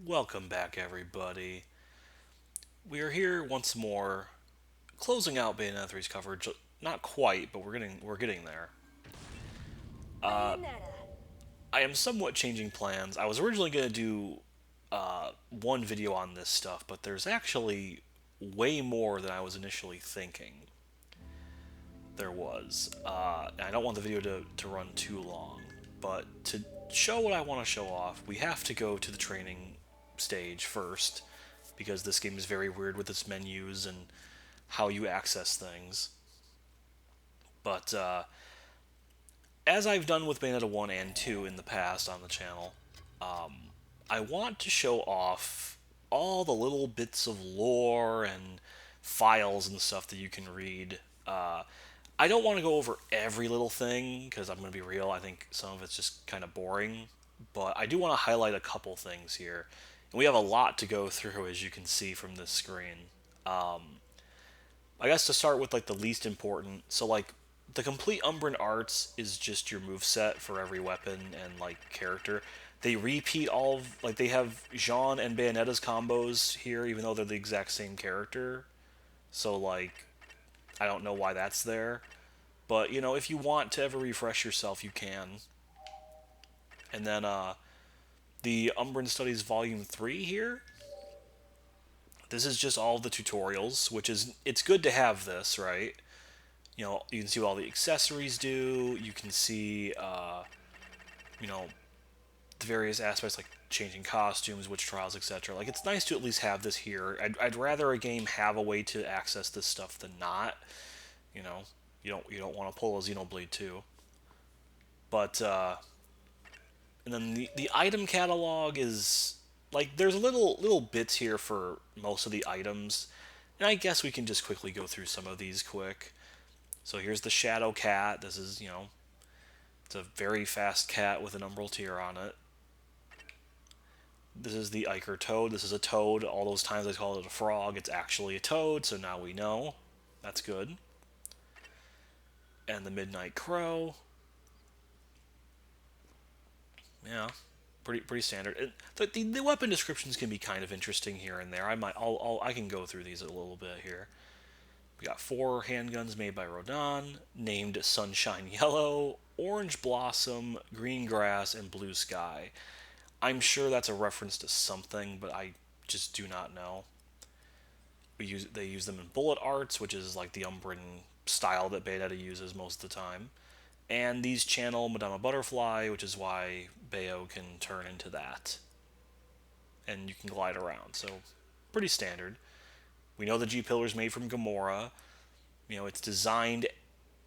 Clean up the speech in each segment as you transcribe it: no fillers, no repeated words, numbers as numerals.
Welcome back, everybody. We are here once more, closing out Bayonetta 3's coverage. Not quite, but we're getting there. Bayonetta. I am somewhat changing plans. I was originally going to do one video on this stuff, but there's actually way more than I was initially thinking there was. I don't want the video to run too long, but to show what I want to show off, we have to go to the training stage first, because this game is very weird with its menus and how you access things. But as I've done with Bayonetta 1 and 2 in the past on the channel, I want to show off all the little bits of lore and files and stuff that you can read. I don't want to go over every little thing because I'm going to be real. I think some of it's just kind of boring. But I do want to highlight a couple things here. And we have a lot to go through, as you can see from this screen. I guess to start with like the least important. So like the complete Umbran arts is just your move set for every weapon and like character. They repeat all of like they have Jean and Bayonetta's combos here, even though they're the exact same character. So like I don't know why that's there. But you know, if you want to ever refresh yourself, you can. And then the Umbran Studies Volume 3 here. This is just all the tutorials, which is it's good to have this, right? You know, you can see what all the accessories do. You can see, you know, the various aspects like changing costumes, witch trials, etc. Like, it's nice to at least have this here. I'd rather a game have a way to access this stuff than not. You know, you don't want to pull a Xenoblade 2. But and then the item catalog is like there's little bits here for most of the items, and I guess we can just quickly go through some of these quick. So here's the Shadow Cat. This is, you know, it's a very fast cat with an umbral tear on it. This is the Iker Toad. This is a toad. All those times I called it a frog, it's actually a toad, so now we know. That's good. And the Midnight Crow. Yeah, pretty standard. The weapon descriptions can be kind of interesting here and there. I can go through these a little bit here. We got 4 handguns made by Rodan, named Sunshine Yellow, Orange Blossom, Green Grass, and Blue Sky. I'm sure that's a reference to something, but I just do not know. They use them in bullet arts, which is like the Umbran style that Bayonetta uses most of the time. And these channel Madama Butterfly, which is why Bayo can turn into that. And you can glide around, so pretty standard. We know the G pillar is made from Gamora. You know, it's designed.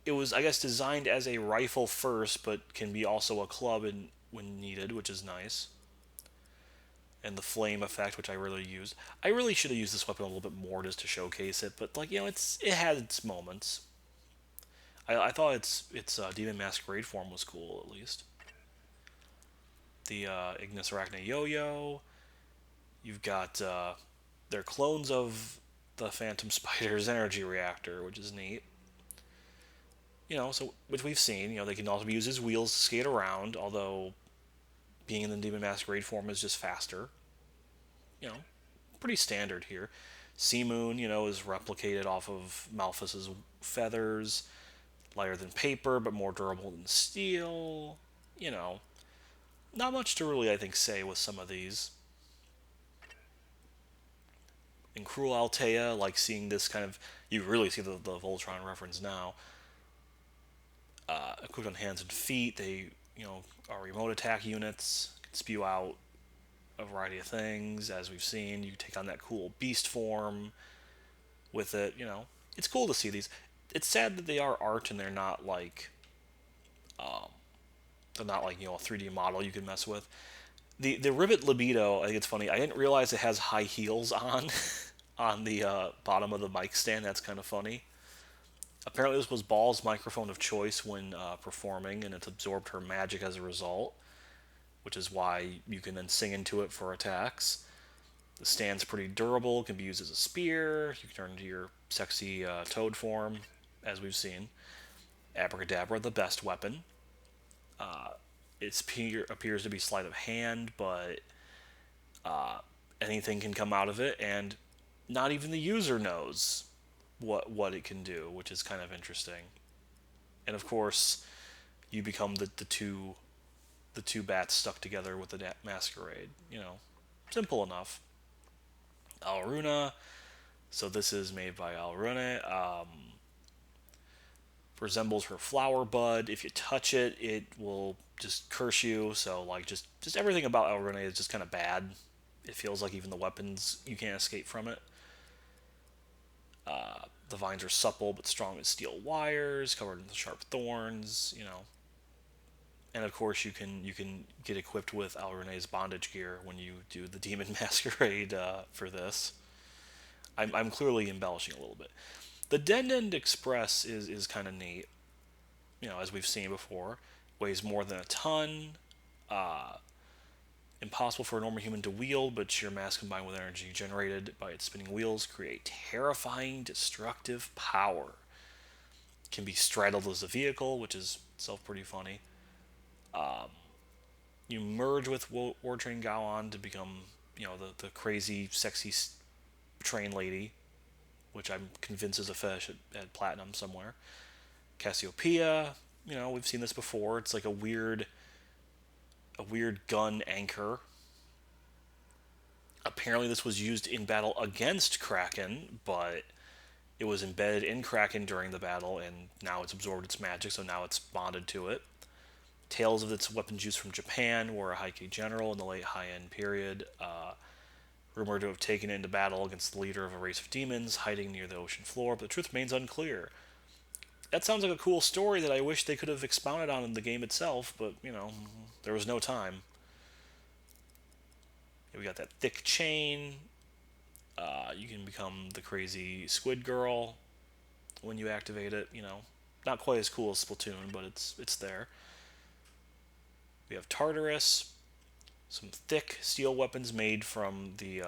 It was, I guess, designed as a rifle first, but can be also a club when needed, which is nice. And the flame effect, which I really used. I really should have used this weapon a little bit more just to showcase it, but like, you know, it had its moments. I thought its Demon Masquerade form was cool at least. The Ignis Arachne Yo-Yo. You've got they're clones of the Phantom Spider's energy reactor, which is neat. You know, so which we've seen. You know, they can also be used as wheels to skate around, although being in the Demon Masquerade form is just faster. You know, pretty standard here. Sea Moon, you know, is replicated off of Malphas's feathers, lighter than paper but more durable than steel. You know, not much to really, I think, say with some of these. In Cruel Altea, like seeing this kind of, you really see the Voltron reference now. Equipped on hands and feet, they, you know, are remote attack units, can spew out a variety of things, as we've seen. You take on that cool beast form with it, you know. It's cool to see these. It's sad that they are art and they're not like, you know, a 3D model you can mess with. The Ribbit Libido, I think it's funny. I didn't realize it has high heels on on the bottom of the mic stand. That's kind of funny. Apparently, this was Ball's microphone of choice when performing, and it's absorbed her magic as a result, which is why you can then sing into it for attacks. The stand's pretty durable, can be used as a spear. You can turn into your sexy toad form, as we've seen. Abracadabra, the best weapon. It appears to be sleight of hand, but Anything can come out of it, and not even the user knows what it can do, which is kind of interesting. And of course, you become the two bats stuck together with the masquerade. Simple enough. Alruna. So this is made by Alrune. Resembles her flower bud. If you touch it, it will just curse you. So like just everything about Alrune is just kind of bad. It feels like even the weapons you can't escape from it. The vines are supple but strong as steel wires, covered in sharp thorns. And of course you can get equipped with Alrune's bondage gear when you do the demon masquerade for this. I'm clearly embellishing a little bit. The Dead End Express is kind of neat. As we've seen before, weighs more than a ton. Impossible for a normal human to wield, but sheer mass combined with energy generated by its spinning wheels create terrifying, destructive power. Can be straddled as a vehicle, which is itself pretty funny. You merge with War Train Gaon to become, the crazy, sexy train lady, which I'm convinced is a fetish at Platinum somewhere. Cassiopeia, we've seen this before. It's like a weird gun anchor. Apparently, this was used in battle against Kraken, but it was embedded in Kraken during the battle, and now it's absorbed its magic, so now it's bonded to it. Tales of its weapons used from Japan, were a Heike general in the late Heian period, rumored to have taken it into battle against the leader of a race of demons hiding near the ocean floor, but the truth remains unclear. That sounds like a cool story that I wish they could have expounded on in the game itself, but, there was no time. We got that thick chain. You can become the crazy squid girl when you activate it. Not quite as cool as Splatoon, but it's there. We have Tartarus, some thick steel weapons made from the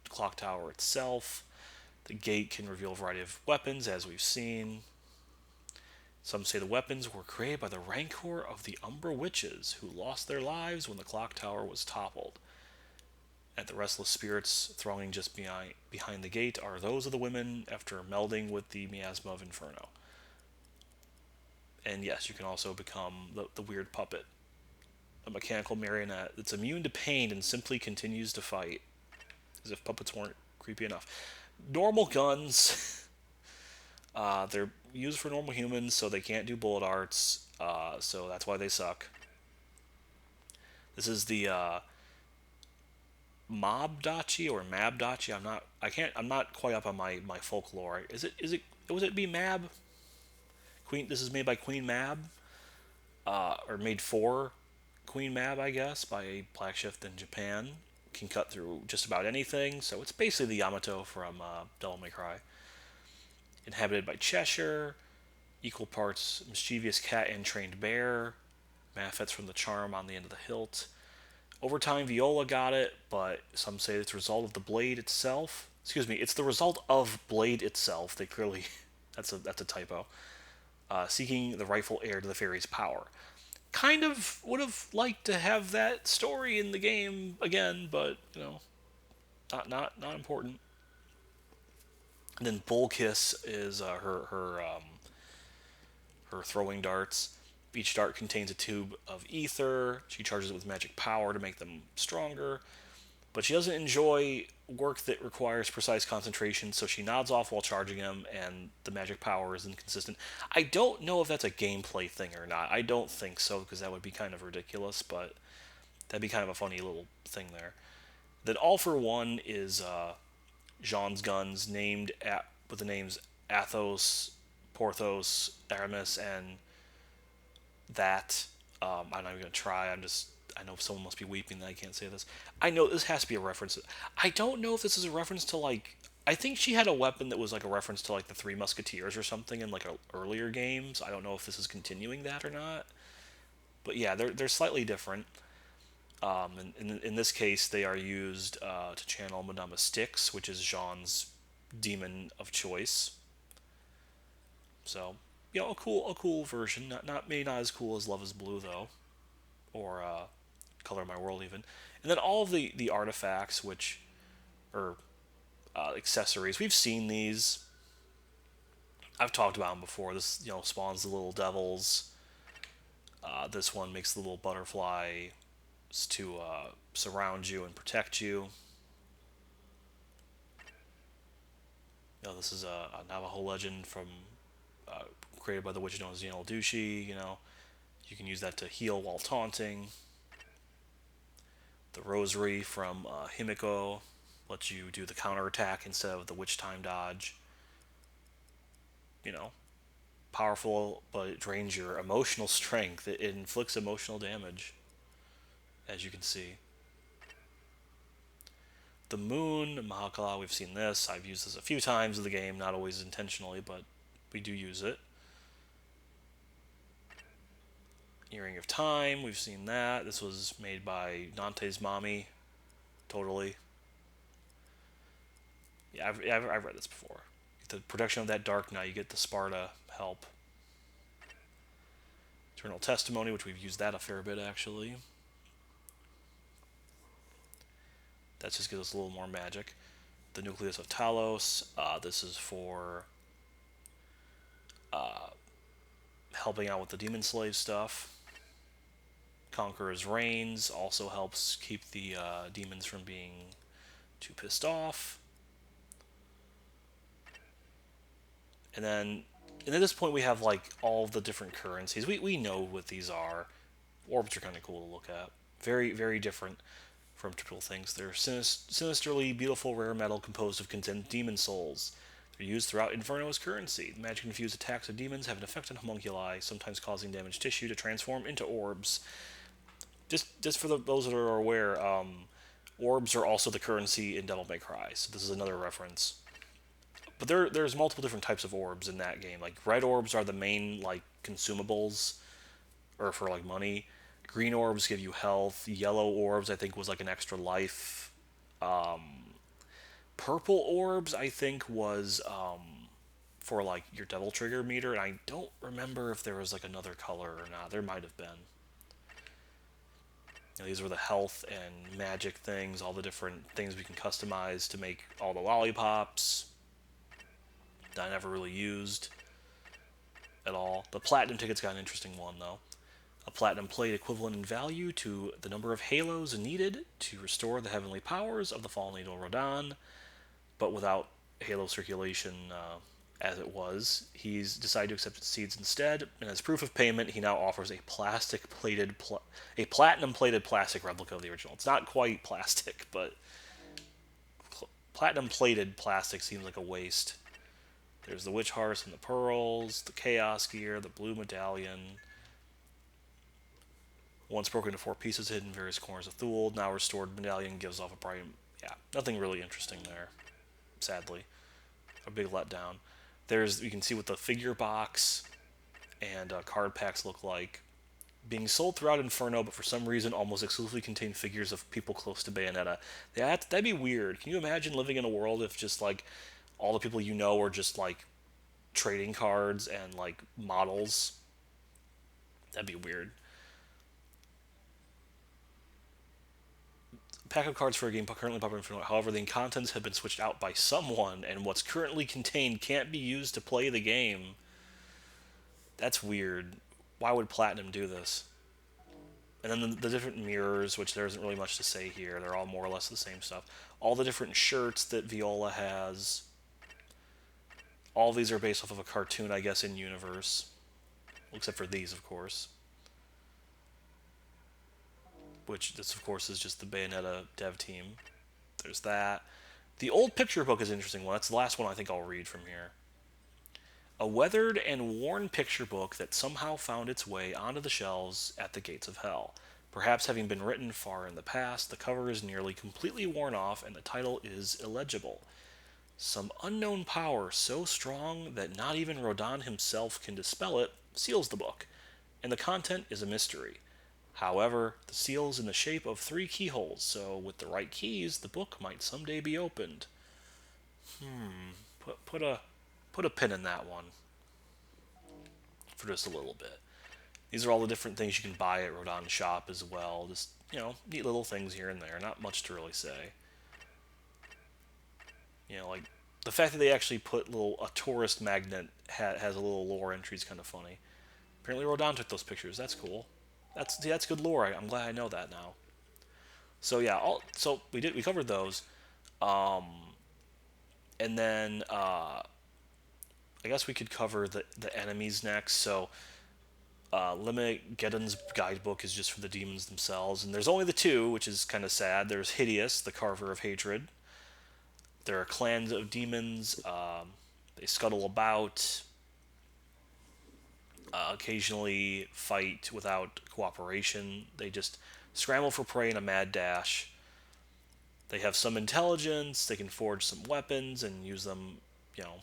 clock tower itself. The gate can reveal a variety of weapons, as we've seen. Some say the weapons were created by the rancor of the Umbra Witches, who lost their lives when the clock tower was toppled. And the restless spirits thronging just behind the gate are those of the women after melding with the miasma of Inferno. And yes, you can also become the weird puppet, a mechanical marionette that's immune to pain and simply continues to fight, as if puppets weren't creepy enough. Normal guns, they're used for normal humans, so they can't do bullet arts, so that's why they suck. This is the Mobdachi or Mabdachi. I'm not quite up on my folklore. Was it be Mab? Queen. This is made by Queen Mab, or made for Queen Mab, I guess, by a black shift in Japan. Can cut through just about anything, so it's basically the Yamato from Devil May Cry. Inhabited by Cheshire, equal parts mischievous cat and trained bear. Maffets from the charm on the end of the hilt. Over time, Viola got it, but some say it's a result of the blade itself. Excuse me, it's the result of blade itself. They clearly, that's a typo. Seeking the rightful heir to the fairy's power. Kind of would have liked to have that story in the game again, but not important. And then Bullkiss is her throwing darts. Each dart contains a tube of ether. She charges it with magic power to make them stronger. But she doesn't enjoy work that requires precise concentration, so she nods off while charging them, and the magic power is inconsistent. I don't know if that's a gameplay thing or not. I don't think so, because that would be kind of ridiculous, but that'd be kind of a funny little thing there. Then All for One is Jean's guns, with the names Athos, Porthos, Aramis, and that. I'm not even gonna try. I know someone must be weeping that I can't say this. I know this has to be a reference. I don't know if this is a reference to like. I think she had a weapon that was like a reference to like the Three Musketeers or something in like earlier games. I don't know if this is continuing that or not. But yeah, they're slightly different. In this case, they are used to channel Madame Styx, which is Jean's demon of choice. So, a cool version. Maybe not as cool as Love Is Blue though, or color of my world even. And then all of the artifacts, which are accessories. We've seen these. I've talked about them before. This, spawns the little devils. This one makes the little butterfly to surround you and protect you. This is a Navajo legend from created by the witch known as Dushi. You can use that to heal while taunting. The rosary from Himiko lets you do the counterattack instead of the witch time dodge. Powerful, but it drains your emotional strength. It inflicts emotional damage, as you can see. The moon, Mahakala, we've seen this. I've used this a few times in the game, not always intentionally, but we do use it. Earring of Time, we've seen that. This was made by Nante's mommy. Totally. Yeah, I've read this before. The protection of that dark night, you get the Sparta help. Eternal Testimony, which we've used that a fair bit, actually. That just gives us a little more magic. The Nucleus of Talos, this is for helping out with the Demon Slave stuff. Conqueror's Reigns also helps keep the demons from being too pissed off. And then at this point we have like all the different currencies. We know what these are. Orbs are kind of cool to look at. Very, very different from typical things. They're sinisterly beautiful rare metal composed of condensed demon souls. They're used throughout Inferno as currency. The magic-infused attacks of demons have an effect on homunculi, sometimes causing damaged tissue to transform into orbs. Just for those that are aware, orbs are also the currency in Devil May Cry, so this is another reference. But there's multiple different types of orbs in that game. Like, red orbs are the main, like, consumables, or for, like, money. Green orbs give you health. Yellow orbs, I think, was, like, an extra life. Purple orbs, I think, was, for, like, your Devil Trigger meter, and I don't remember if there was, like, another color or not. There might have been. These were the health and magic things, all the different things we can customize to make all the lollipops that I never really used at all. The platinum ticket's got an interesting one, though. A platinum plate equivalent in value to the number of halos needed to restore the heavenly powers of the fallen angel Rodan, but without halo circulation as it was. He's decided to accept its seeds instead, and as proof of payment, he now offers a platinum-plated plastic replica of the original. It's not quite plastic, but platinum-plated plastic seems like a waste. There's the Witch Hearts and the Pearls, the Chaos Gear, the Blue Medallion. Once broken into 4 pieces, hidden in various corners of Thule. Now restored medallion gives off a bright... Yeah, nothing really interesting there, sadly. A big letdown. You can see what the figure box and card packs look like. Being sold throughout Inferno, but for some reason almost exclusively contain figures of people close to Bayonetta. That'd be weird. Can you imagine living in a world if just, like, all the people you know are just, like, trading cards and, like, models? That'd be weird. Pack of cards for a game currently popular in Inferno. However, the contents have been switched out by someone, and what's currently contained can't be used to play the game. That's weird. Why would Platinum do this? And then the different mirrors, which there isn't really much to say here. They're all more or less the same stuff. All the different shirts that Viola has. All these are based off of a cartoon, I guess, in universe. Except for these, of course. Which, this, of course, is just the Bayonetta dev team. There's that. The old picture book is an interesting one. That's the last one I think I'll read from here. A weathered and worn picture book that somehow found its way onto the shelves at the gates of hell. Perhaps having been written far in the past, the cover is nearly completely worn off and the title is illegible. Some unknown power so strong that not even Rodan himself can dispel it seals the book, and the content is a mystery. However, the seal is in the shape of 3 keyholes, so with the right keys, the book might someday be opened. Put a pin in that one for just a little bit. These are all the different things you can buy at Rodon Shop as well. Just, neat little things here and there. Not much to really say. Like the fact that they actually put a tourist magnet has a little lore entry is kind of funny. Apparently Rodon took those pictures. That's cool. That's good lore. I'm glad I know that now. So yeah, so we covered those, and then I guess we could cover the enemies next. So Lemegeton's guidebook is just for the demons themselves, and there's only the two, which is kind of sad. There's Hideous, the Carver of Hatred. There are clans of demons. They scuttle about, occasionally fight without cooperation. They just scramble for prey in a mad dash. They have some intelligence. They can forge some weapons and use them, you know,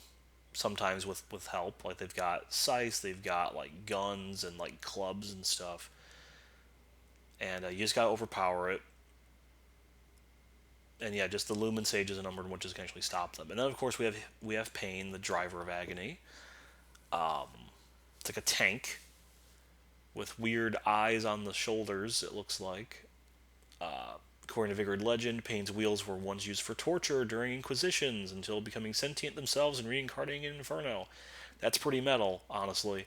sometimes with help. Like they've got scythes, they've got like guns and like clubs and stuff. And you just gotta overpower it. And yeah, just the Lumen Sage is a number which is can actually stop them. And then of course we have Pain, the driver of agony. It's like a tank with weird eyes on the shoulders. It looks like. According to Vigrid legend, Pain's wheels were once used for torture during inquisitions until becoming sentient themselves and reincarnating in Inferno. That's pretty metal, honestly.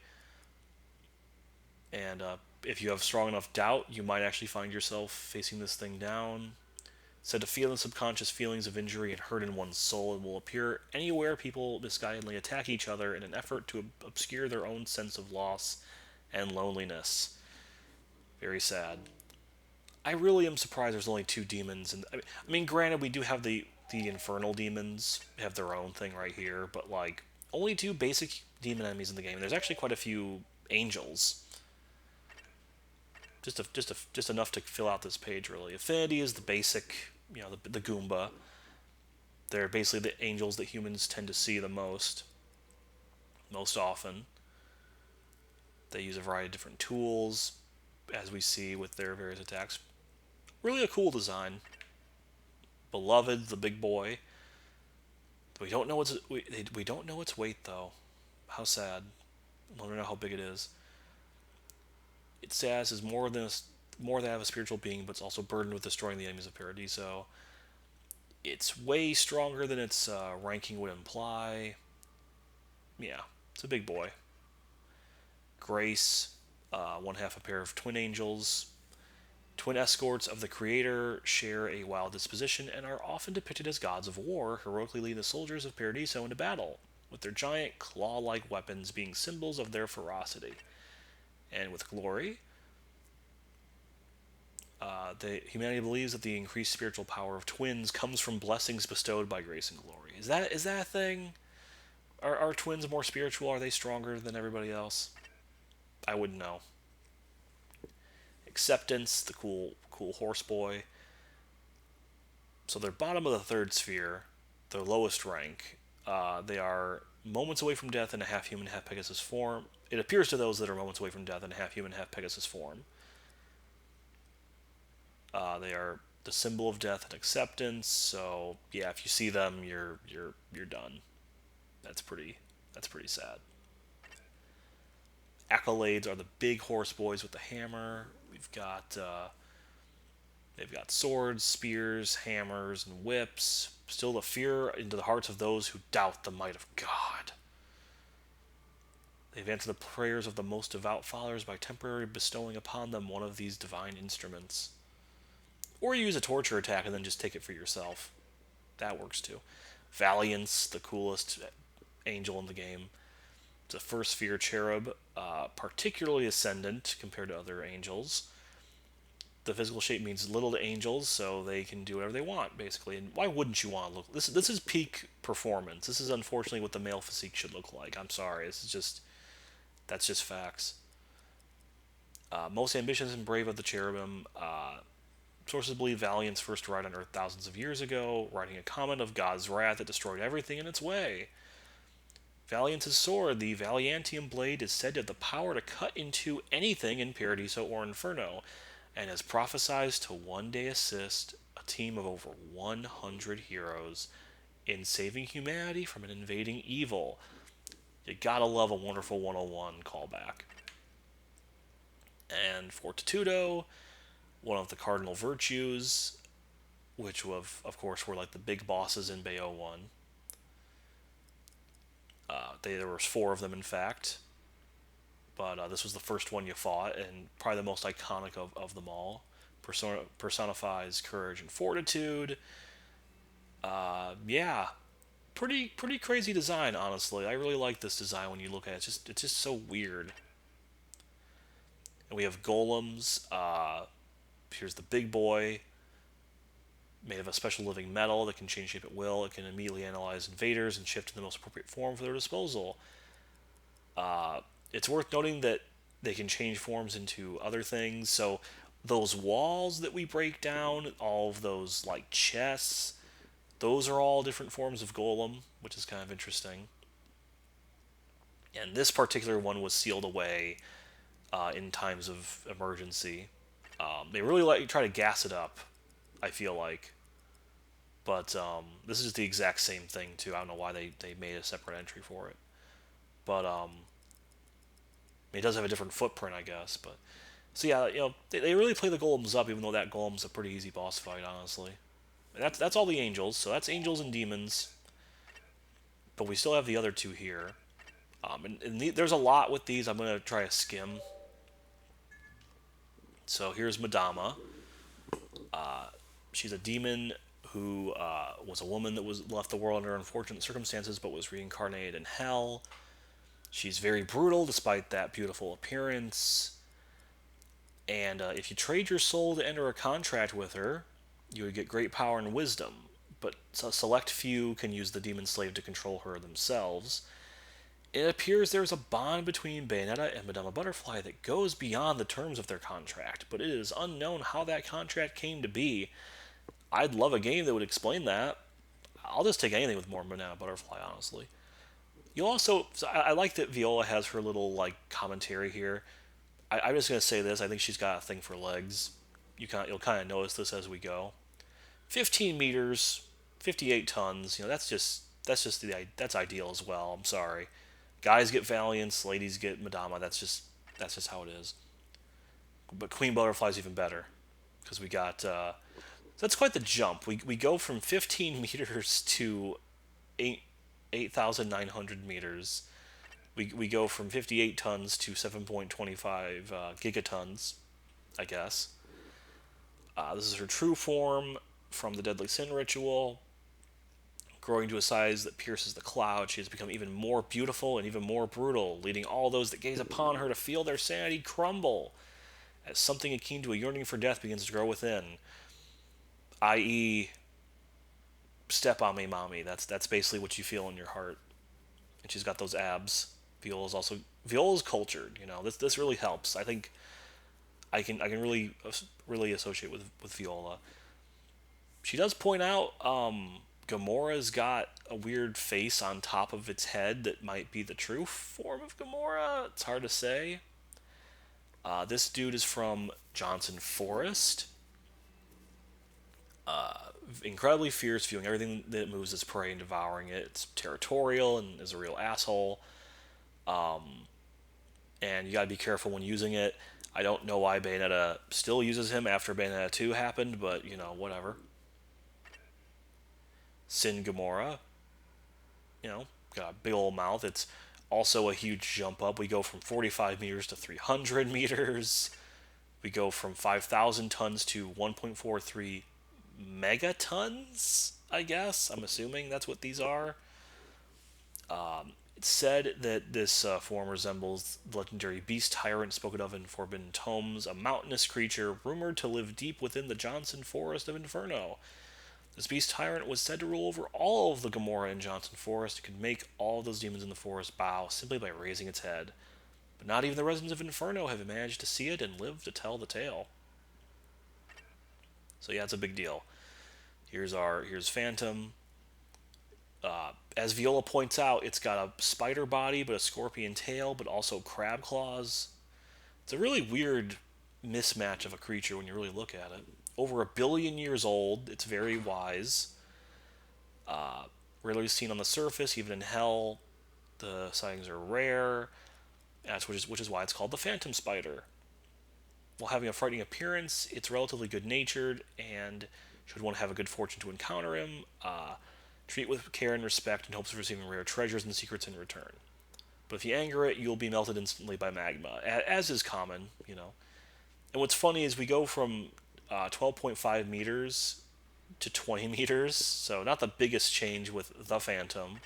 And if you have strong enough doubt, you might actually find yourself facing this thing down. Said to feel the subconscious feelings of injury and hurt in one's soul and will appear anywhere people misguidedly attack each other in an effort to obscure their own sense of loss and loneliness. Very sad. I really am surprised there's only two demons. And I mean, granted, we do have the Infernal Demons have their own thing right here, but like only two basic demon enemies in the game. There's actually quite a few angels. Just enough to fill out this page. Really, Affinity is the basic, the Goomba. They're basically the angels that humans tend to see the most often. They use a variety of different tools, as we see with their various attacks. Really a cool design. Beloved, the big boy. We don't know its weight though. How sad. I want to know how big it is. Its status is more than that of a spiritual being, but it's also burdened with destroying the enemies of Paradiso. It's way stronger than its ranking would imply. Yeah, it's a big boy. Grace, one half a pair of twin angels. Twin escorts of the Creator share a wild disposition and are often depicted as gods of war, heroically leading the soldiers of Paradiso into battle, with their giant claw-like weapons being symbols of their ferocity. And with glory, humanity believes that the increased spiritual power of twins comes from blessings bestowed by grace and glory. Is that a thing? Are twins more spiritual? Are they stronger than everybody else? I wouldn't know. Acceptance, the cool horse boy. So they're bottom of the third sphere, their lowest rank. They are moments away from death in a half human, half Pegasus form. It appears to those that are moments away from death in a half human, half Pegasus form. They are the symbol of death and acceptance. So yeah, if you see them, you're done. That's pretty sad. Accolades are the big horse boys with the hammer. They've got swords, spears, hammers, and whips. Still the fear into the hearts of those who doubt the might of God. They've answered the prayers of the most devout fathers by temporarily bestowing upon them one of these divine instruments. Or you use a torture attack and then just take it for yourself. That works too. Valiance, the coolest angel in the game. It's a first sphere cherub, particularly ascendant compared to other angels. The physical shape means little to angels, so they can do whatever they want, basically. And why wouldn't you want to look? This is peak performance. This is unfortunately what the male physique should look like. I'm sorry. That's just facts. Most ambitious and brave of the cherubim. Sources believe Valiance first arrived on Earth thousands of years ago, riding a comet of God's wrath that destroyed everything in its way. Valiance's sword, the Valiantium blade, is said to have the power to cut into anything in Paradiso or Inferno, and has prophesied to one day assist a team of over 100 heroes in saving humanity from an invading evil. You gotta love a wonderful 101 callback. And Fortitudo, one of the cardinal virtues, which of course were like the big bosses in Bayo 1. There was four of them, in fact, but this was the first one you fought, and probably the most iconic of them all. Personifies courage and fortitude. Yeah, pretty crazy design, honestly. I really like this design when you look at it. It's just so weird. And we have golems. Here's the big boy, made of a special living metal that can change shape at will. It can immediately analyze invaders and shift to the most appropriate form for their disposal. It's worth noting that they can change forms into other things. So those walls that we break down, all of those like chests, those are all different forms of golem, which is kind of interesting. And this particular one was sealed away in times of emergency. They really like try to gas it up, I feel like. But this is the exact same thing too. I don't know why they made a separate entry for it. But it does have a different footprint, I guess. But so yeah, they really play the golems up, even though that golem's a pretty easy boss fight, honestly. And that's all the angels. So that's angels and demons. But we still have the other two here. There's a lot with these. I'm gonna try a skim. So here's Madama. She's a demon who was a woman that was left the world under unfortunate circumstances, but was reincarnated in hell. She's very brutal, despite that beautiful appearance. And if you trade your soul to enter a contract with her, you would get great power and wisdom. But a select few can use the demon slave to control her themselves. It appears there's a bond between Bayonetta and Madama Butterfly that goes beyond the terms of their contract, but it is unknown how that contract came to be. I'd love a game that would explain that. I'll just take anything with more Madama Butterfly, honestly. You'll also, so I like that Viola has her little like commentary here. I'm just gonna say this. I think she's got a thing for legs. You'll kind of notice this as we go. 15 meters, 58 tons. That's ideal as well. I'm sorry. Guys get Valiance, ladies get Madama. That's just how it is. But Queen Butterfly's even better because we got. That's quite the jump. We go from 15 meters to 8,900 meters. We go from 58 tons to 7.25 gigatons, I guess. This is her true form from the Deadly Sin ritual. Growing to a size that pierces the cloud, she has become even more beautiful and even more brutal, leading all those that gaze upon her to feel their sanity crumble, as something akin to a yearning for death begins to grow within. I.e., step on me, mommy. That's basically what you feel in your heart. And she's got those abs. Viola's cultured. This really helps. I think I can really associate with Viola. She does point out Gamora's got a weird face on top of its head that might be the true form of Gamora. It's hard to say. This dude is from Johnson Forest. Incredibly fierce, viewing everything that moves as prey and devouring it. It's territorial and is a real asshole. And you gotta be careful when using it. I don't know why Bayonetta still uses him after Bayonetta 2 happened, but whatever. Sin Gamora, got a big old mouth. It's also a huge jump up. We go from 45 meters to 300 meters. We go from 5,000 tons to 1.43 megatons, I guess. I'm assuming that's what these are. It's said that this form resembles the legendary beast tyrant spoken of in Forbidden Tomes, a mountainous creature rumored to live deep within the Johnson Forest of Inferno. This beast tyrant was said to rule over all of the Gamora in Johnson Forest and could make all of those demons in the forest bow simply by raising its head. But not even the residents of Inferno have managed to see it and live to tell the tale. So yeah, it's a big deal. Here's Phantom. As Viola points out, it's got a spider body but a scorpion tail, but also crab claws. It's a really weird mismatch of a creature when you really look at it. Over 1 billion years old, it's very wise. Rarely seen on the surface, even in hell. The sightings are rare, which is why it's called the Phantom Spider. While having a frightening appearance, it's relatively good-natured, and should one have a good fortune to encounter him, treat it with care and respect in hopes of receiving rare treasures and secrets in return. But if you anger it, you'll be melted instantly by magma, as is common, you know. And what's funny is we go from 12.5 meters to 20 meters, so not the biggest change with the Phantom,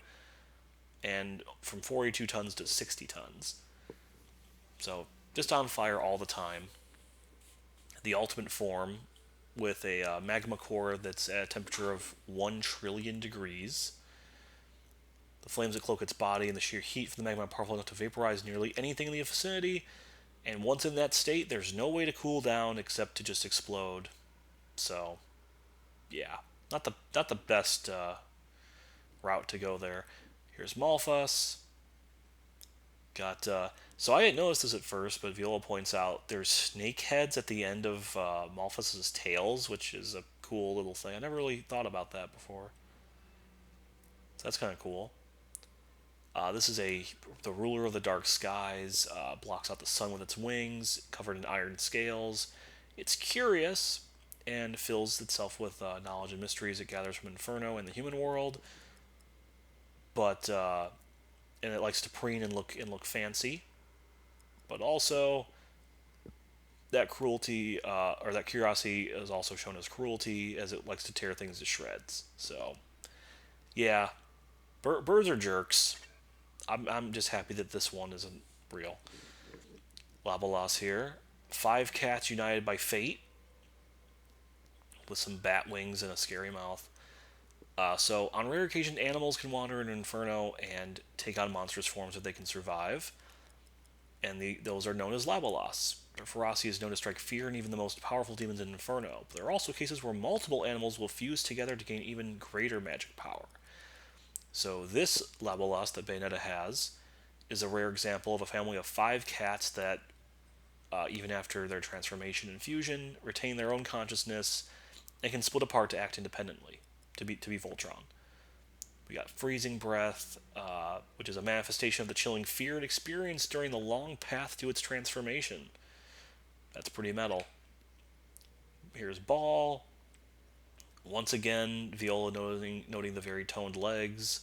and from 42 tons to 60 tons. So just on fire all the time. The ultimate form with a magma core that's at a temperature of 1 trillion degrees. The flames that cloak its body and the sheer heat from the magma are powerful enough to vaporize nearly anything in the vicinity, and once in that state, there's no way to cool down except to just explode. So, yeah, not the best route to go there. Here's Malphus. Got so I didn't notice this at first, but Viola points out there's snake heads at the end of Malphus's tails, which is a cool little thing. I never really thought about that before. So that's kind of cool. This is the ruler of the dark skies. Blocks out the sun with its wings, covered in iron scales. It's curious and fills itself with knowledge and mysteries it gathers from Inferno and the human world. But and it likes to preen and look fancy. But also, that cruelty or that curiosity is also shown as cruelty, as it likes to tear things to shreds. So, yeah, birds are jerks. I'm just happy that this one isn't real. Labalas here. 5 cats united by fate, with some bat wings and a scary mouth. So, on rare occasion, animals can wander in Inferno and take on monstrous forms if they can survive. And those are known as Labalas. Their ferocity is known to strike fear in even the most powerful demons in Inferno. But there are also cases where multiple animals will fuse together to gain even greater magic power. So this Labalas that Bayonetta has is a rare example of a family of 5 cats that, even after their transformation and fusion, retain their own consciousness and can split apart to act independently, to be Voltron. We got Freezing Breath, which is a manifestation of the chilling fear it experienced during the long path to its transformation. That's pretty metal. Here's Ball. Once again, Viola noting the very toned legs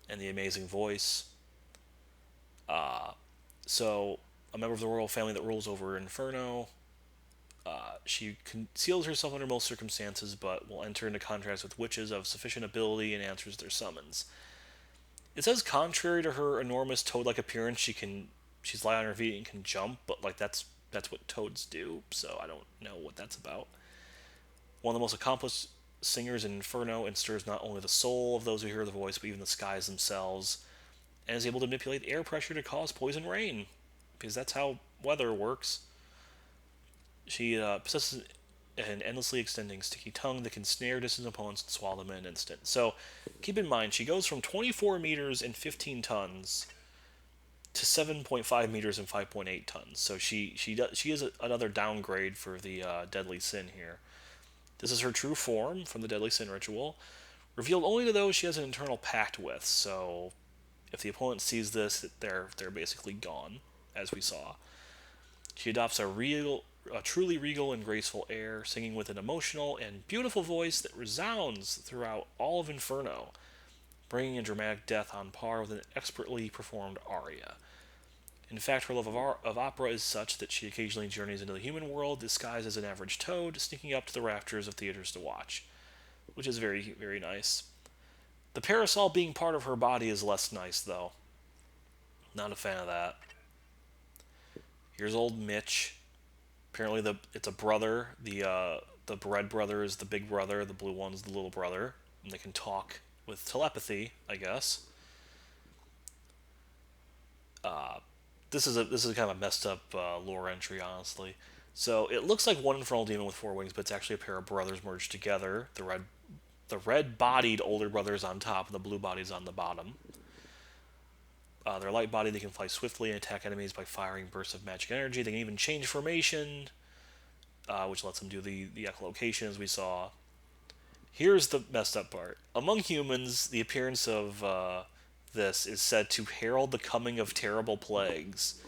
and the amazing voice. So, a member of the royal family that rules over Inferno. She conceals herself under most circumstances, but will enter into contracts with witches of sufficient ability and answers their summons. It says, contrary to her enormous toad-like appearance, she's light on her feet and can jump, but like that's what toads do. So I don't know what that's about. One of the most accomplished singers in Inferno, and stirs not only the soul of those who hear the voice, but even the skies themselves, and is able to manipulate air pressure to cause poison rain, because that's how weather works. She possesses an endlessly extending sticky tongue that can snare distant opponents and swallow them in an instant. So keep in mind, she goes from 24 meters and 15 tons to 7.5 meters and 5.8 tons. So she is another downgrade for the Deadly Sin here. This is her true form from the Deadly Sin ritual, revealed only to those she has an internal pact with. So if the opponent sees this, they're basically gone, as we saw. She adopts a truly regal and graceful air, singing with an emotional and beautiful voice that resounds throughout all of Inferno, bringing a dramatic death on par with an expertly performed aria. In fact, her love of opera is such that she occasionally journeys into the human world disguised as an average toad, sneaking up to the rafters of theaters to watch, which is very, very nice. The parasol being part of her body is less nice, though. Not a fan of that. Here's old Mitch. Apparently, it's a brother. The red brother is the big brother. The blue one's the little brother, and they can talk with telepathy, I guess. This is kind of a messed up lore entry, honestly. So it looks like one infernal demon with 4 wings, but it's actually a pair of brothers merged together. The red-bodied older brother is on top, and the blue body's on the bottom. They're light-bodied, they can fly swiftly and attack enemies by firing bursts of magic energy. They can even change formation, which lets them do the echolocation, as we saw. Here's the messed up part. Among humans, the appearance of this is said to herald the coming of terrible plagues.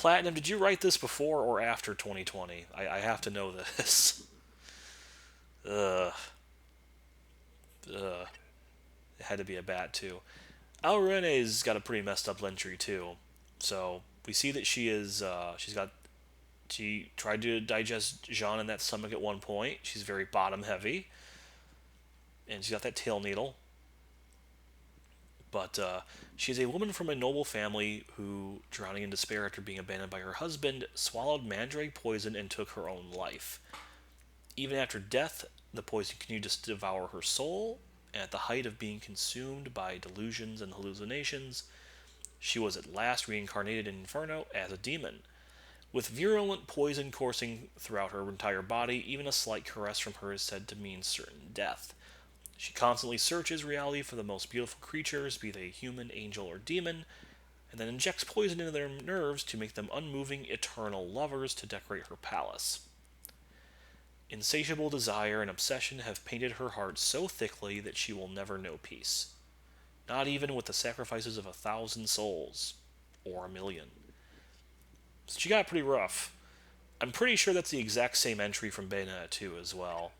Platinum, did you write this before or after 2020? I have to know this. Ugh. Ugh. It had to be a bat, too. Alrene's got a pretty messed up entry, too. So, we see that she tried to digest Jean in that stomach at one point. She's very bottom heavy. And she's got that tail needle. But she is a woman from a noble family who, drowning in despair after being abandoned by her husband, swallowed mandrake poison and took her own life. Even after death, the poison continued to devour her soul, and at the height of being consumed by delusions and hallucinations, she was at last reincarnated in Inferno as a demon. With virulent poison coursing throughout her entire body, even a slight caress from her is said to mean certain death. She constantly searches reality for the most beautiful creatures, be they human, angel, or demon, and then injects poison into their nerves to make them unmoving, eternal lovers to decorate her palace. Insatiable desire and obsession have painted her heart so thickly that she will never know peace. Not even with the sacrifices of 1,000 souls. Or 1,000,000. So she got pretty rough. I'm pretty sure that's the exact same entry from Bayonetta 2 as well.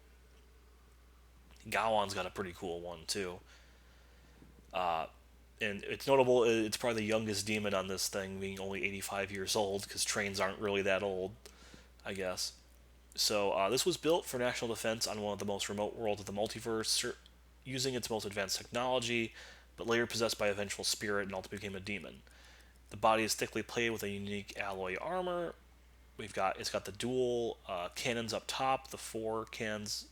Gawan's got a pretty cool one, too. And it's notable, it's probably the youngest demon on this thing, being only 85 years old, because trains aren't really that old, I guess. So, this was built for national defense on one of the most remote worlds of the multiverse, using its most advanced technology, but later possessed by a vengeful spirit and ultimately became a demon. The body is thickly plated with a unique alloy armor. It's got the dual cannons up top, the four cannons,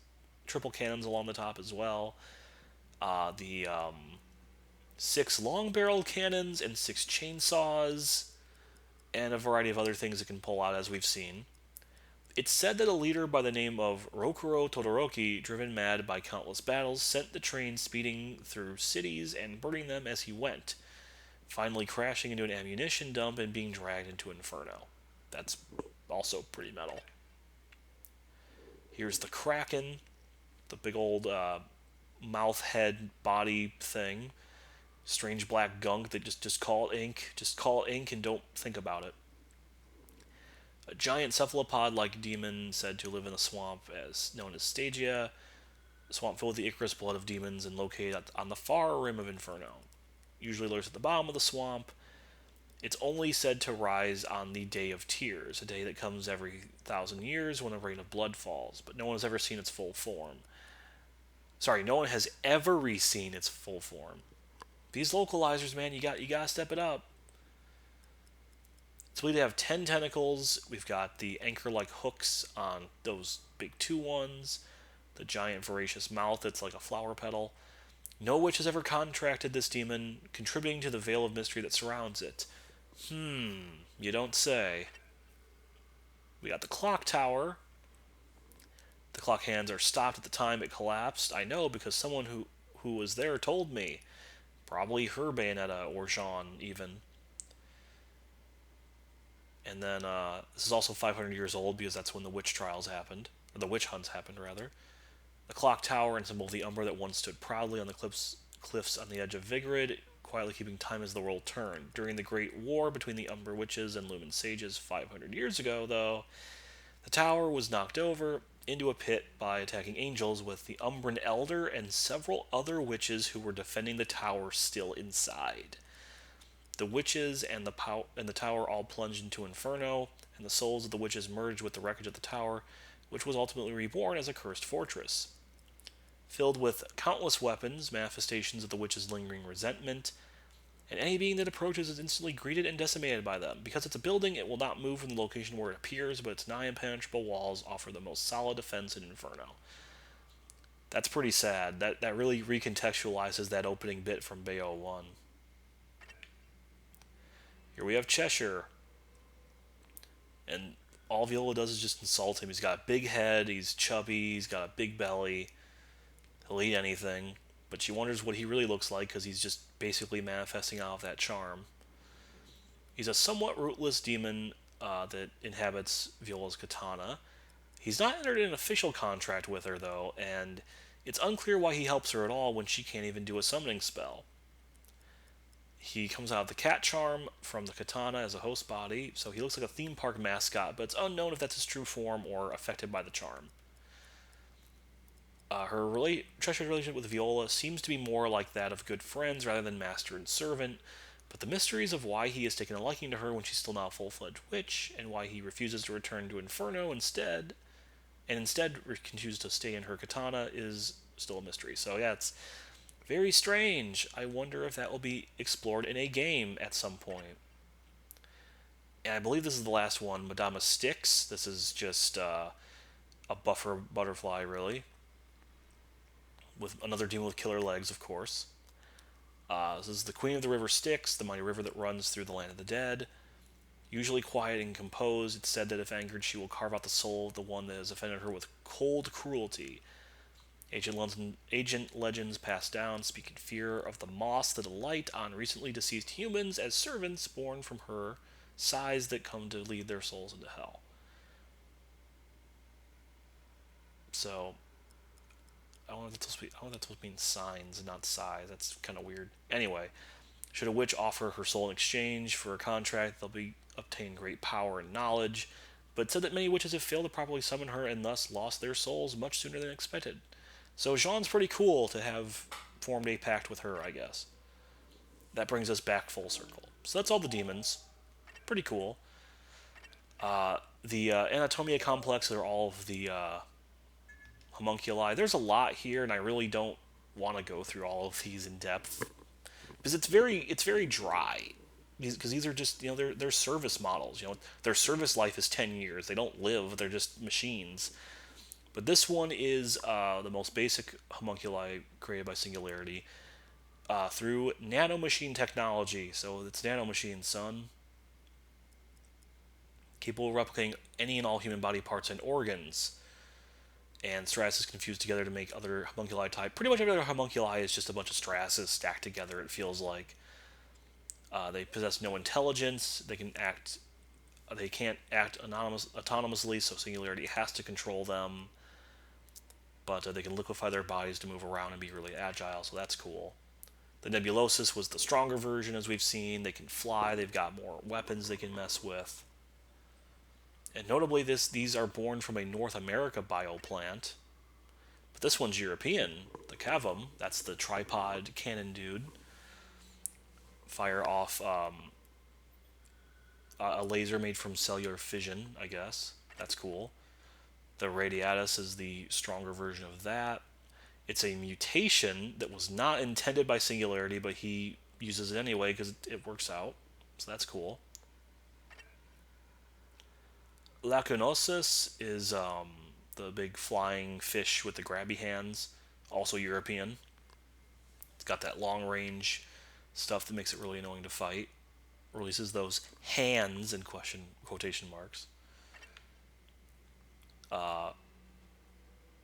triple cannons along the top as well. The 6 long-barreled cannons and 6 chainsaws, and a variety of other things it can pull out, as we've seen. It's said that a leader by the name of Rokuro Todoroki, driven mad by countless battles, sent the train speeding through cities and burning them as he went, finally crashing into an ammunition dump and being dragged into Inferno. That's also pretty metal. Here's the Kraken, the big old mouth head body thing. Strange black gunk that just call it ink. Just call it ink and don't think about it. A giant cephalopod-like demon said to live in a swamp known as Stagia, a swamp filled with the Icarus blood of demons and located on the far rim of Inferno. Usually lurks at the bottom of the swamp. It's only said to rise on the Day of Tears, a day that comes every 1,000 years when a rain of blood falls, but no one has ever seen its full form. Sorry, no one has ever seen its full form. These localizers, man, you gotta step it up. It's believed to have 10 tentacles. We've got the anchor-like hooks on those big 2 ones. The giant voracious mouth that's like a flower petal. No witch has ever contracted this demon, contributing to the veil of mystery that surrounds it. You don't say. We got the clock tower. The clock hands are stopped at the time it collapsed. I know because someone who was there told me. Probably her Bayonetta or Jean, even. And then, this is also 500 years old because that's when the witch trials happened. Or the witch hunts happened, rather. The clock tower and symbol of the Umbra that once stood proudly on the cliffs on the edge of Vigrid, quietly keeping time as the world turned. During the Great War between the Umbra witches and Lumen sages 500 years ago, though, the tower was knocked over into a pit by attacking angels with the Umbran Elder and several other witches who were defending the tower still inside. The witches and the tower all plunged into Inferno, and the souls of the witches merged with the wreckage of the tower, which was ultimately reborn as a cursed fortress. Filled with countless weapons, manifestations of the witches' lingering resentment, and any being that approaches is instantly greeted and decimated by them. Because it's a building, it will not move from the location where it appears, but its nigh impenetrable walls offer the most solid defense in Inferno. That's pretty sad. That really recontextualizes that opening bit from Bayo 1. Here we have Cheshire. And all Viola does is just insult him. He's got a big head, he's chubby, he's got a big belly. He'll eat anything. But she wonders what he really looks like because he's just basically manifesting out of that charm. He's a somewhat rootless demon that inhabits Viola's katana. He's not entered an official contract with her, though, and it's unclear why he helps her at all when she can't even do a summoning spell. He comes out of the cat charm from the katana as a host body, so he looks like a theme park mascot, but it's unknown if that's his true form or affected by the charm. Her treacherous relationship with Viola seems to be more like that of good friends rather than master and servant, but the mysteries of why he has taken a liking to her when she's still not a full-fledged witch, and why he refuses to return to Inferno instead chooses to stay in her katana is still a mystery. So yeah, it's very strange. I wonder if that will be explored in a game at some point. And I believe this is the last one, Madama Styx. This is just a buffer butterfly, really, with another demon with killer legs, of course. This is the Queen of the River Styx, the mighty river that runs through the land of the dead. Usually quiet and composed, it's said that if angered, she will carve out the soul of the one that has offended her with cold cruelty. Agent legends passed down speak in fear of the moths that alight on recently deceased humans as servants born from her sighs that come to lead their souls into hell. So, I don't know if that's supposed to mean signs and not sighs. That's kind of weird. Anyway, should a witch offer her soul in exchange for a contract, they'll be obtain great power and knowledge. But it said that many witches have failed to properly summon her and thus lost their souls much sooner than expected. So Jean's pretty cool to have formed a pact with her, I guess. That brings us back full circle. So that's all the demons. Pretty cool. The Anatomia Complex are all of the homunculi. There's a lot here, and I really don't want to go through all of these in depth because it's very dry. Because these are just they're service models. Their service life is 10 years. They don't live. They're just machines. But this one is the most basic homunculi created by Singularity through nanomachine technology. So it's nanomachines, son. Capable of replicating any and all human body parts and organs. And Stratus is confused together to make other homunculi type. Pretty much every other homunculi is just a bunch of Stratus stacked together, it feels like. They possess no intelligence. They can't act autonomously, so Singularity has to control them. But they can liquefy their bodies to move around and be really agile, so that's cool. The Nebulosis was the stronger version, as we've seen. They can fly. They've got more weapons they can mess with. And notably, these are born from a North America bioplant. But this one's European. The Cavum, that's the tripod cannon dude. Fire off a laser made from cellular fission, I guess. That's cool. The Radiatus is the stronger version of that. It's a mutation that was not intended by Singularity, but he uses it anyway because it works out. So that's cool. Lacunosus is the big flying fish with the grabby hands, also European. It's got that long range stuff that makes it really annoying to fight. Releases those hands in quotation marks.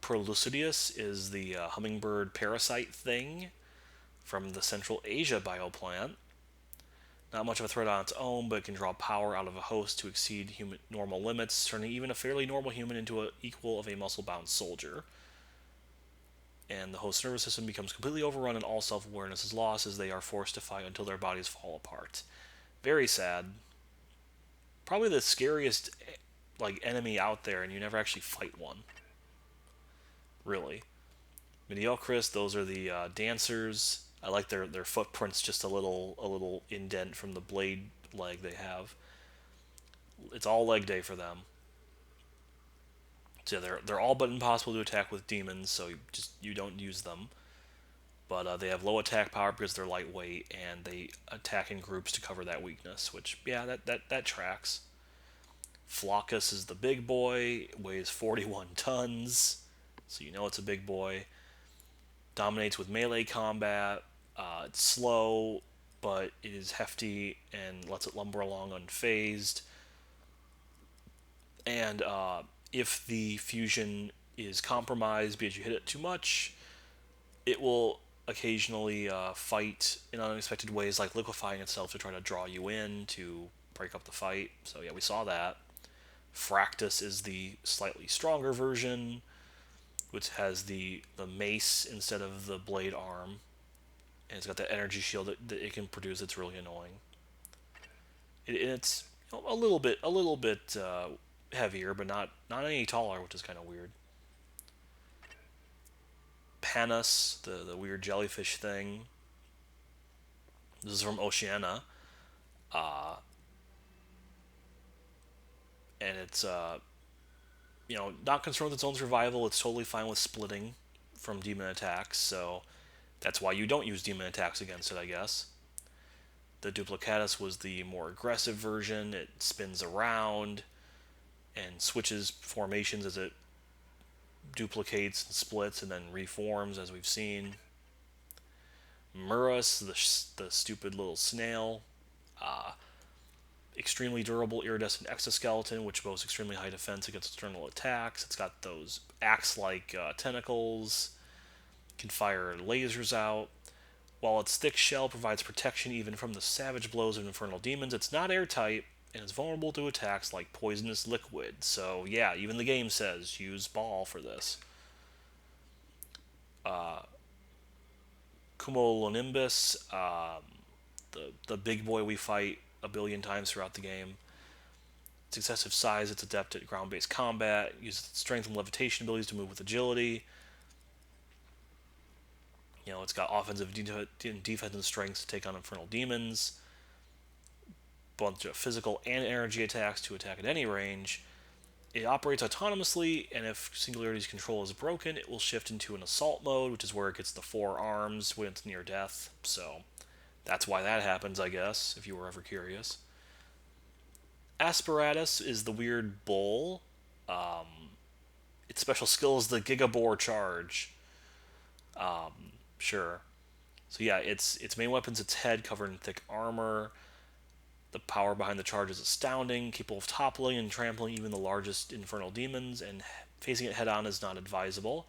Prolucidius is the hummingbird parasite thing from the Central Asia bioplant. Not much of a threat on its own, but it can draw power out of a host to exceed human normal limits, turning even a fairly normal human into an equal of a muscle-bound soldier. And the host's nervous system becomes completely overrun and all self-awareness is lost as they are forced to fight until their bodies fall apart. Very sad. Probably the scariest enemy out there, and you never actually fight one. Really. Mediocris, those are the dancers. I like their footprints, just a little indent from the blade leg they have. It's all leg day for them. So they're all but impossible to attack with demons, so you don't use them. But they have low attack power because they're lightweight, and they attack in groups to cover that weakness. Which that tracks. Flockus is the big boy, weighs 41 tons, so you know it's a big boy. Dominates with melee combat. It's slow, but it is hefty and lets it lumber along unfazed. And if the fusion is compromised because you hit it too much, it will occasionally fight in unexpected ways, like liquefying itself to try to draw you in to break up the fight. So yeah, we saw that. Fractus is the slightly stronger version, which has the mace instead of the blade arm. and it's got that energy shield that it can produce. It's really annoying. It's a little bit heavier, but not any taller, which is kind of weird. Panis, the weird jellyfish thing. This is from Oceania, uh, and it's not concerned with its own survival. It's totally fine with splitting from demon attacks, so that's why you don't use demon attacks against it, I guess. The Duplicatus was the more aggressive version. It spins around and switches formations as it duplicates and splits and then reforms, as we've seen. Murus, the stupid little snail. Uh, Extremely durable iridescent exoskeleton, which boasts extremely high defense against external attacks. It's got those axe-like tentacles. Can fire lasers out. While its thick shell provides protection even from the savage blows of infernal demons, it's not airtight and is vulnerable to attacks like poisonous liquid. So yeah, even the game says use ball for this. Cumulonimbus, the big boy we fight a billion times throughout the game. Its excessive size, it's adept at ground-based combat, uses its strength and levitation abilities to move with agility. It's got offensive and defensive strengths to take on infernal demons. Bunch of physical and energy attacks to attack at any range. It operates autonomously, and if Singularity's control is broken, it will shift into an assault mode, which is where it gets the 4 arms when it's near death. So that's why that happens, I guess, if you were ever curious. Asperatus is the weird bull. Its special skill is the Gigabore Charge. Sure. So yeah, its main weapon's its head covered in thick armor. The power behind the charge is astounding, capable of toppling and trampling even the largest infernal demons, and facing it head on is not advisable.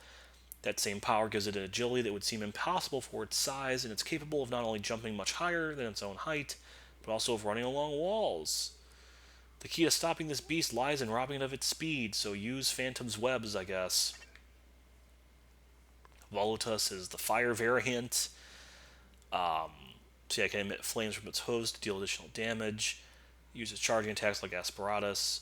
That same power gives it an agility that would seem impossible for its size, and it's capable of not only jumping much higher than its own height, but also of running along walls. The key to stopping this beast lies in robbing it of its speed, so use Phantom's webs, I guess. Volutus is the fire variant. So yeah, it can emit flames from its hooves to deal additional damage. Uses charging attacks like Asperatus.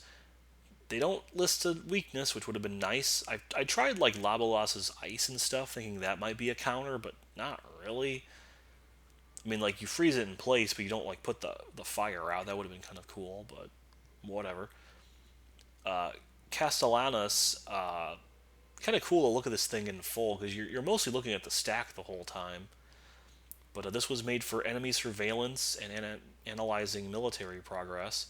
They don't list a weakness, which would have been nice. I tried like Labolas's ice and stuff, thinking that might be a counter, but not really. I mean, like you freeze it in place, but you don't like put the fire out. That would have been kind of cool, but whatever. Castellanus, kind of cool to look at this thing in full because you're mostly looking at the stack the whole time. But this was made for enemy surveillance and analyzing military progress.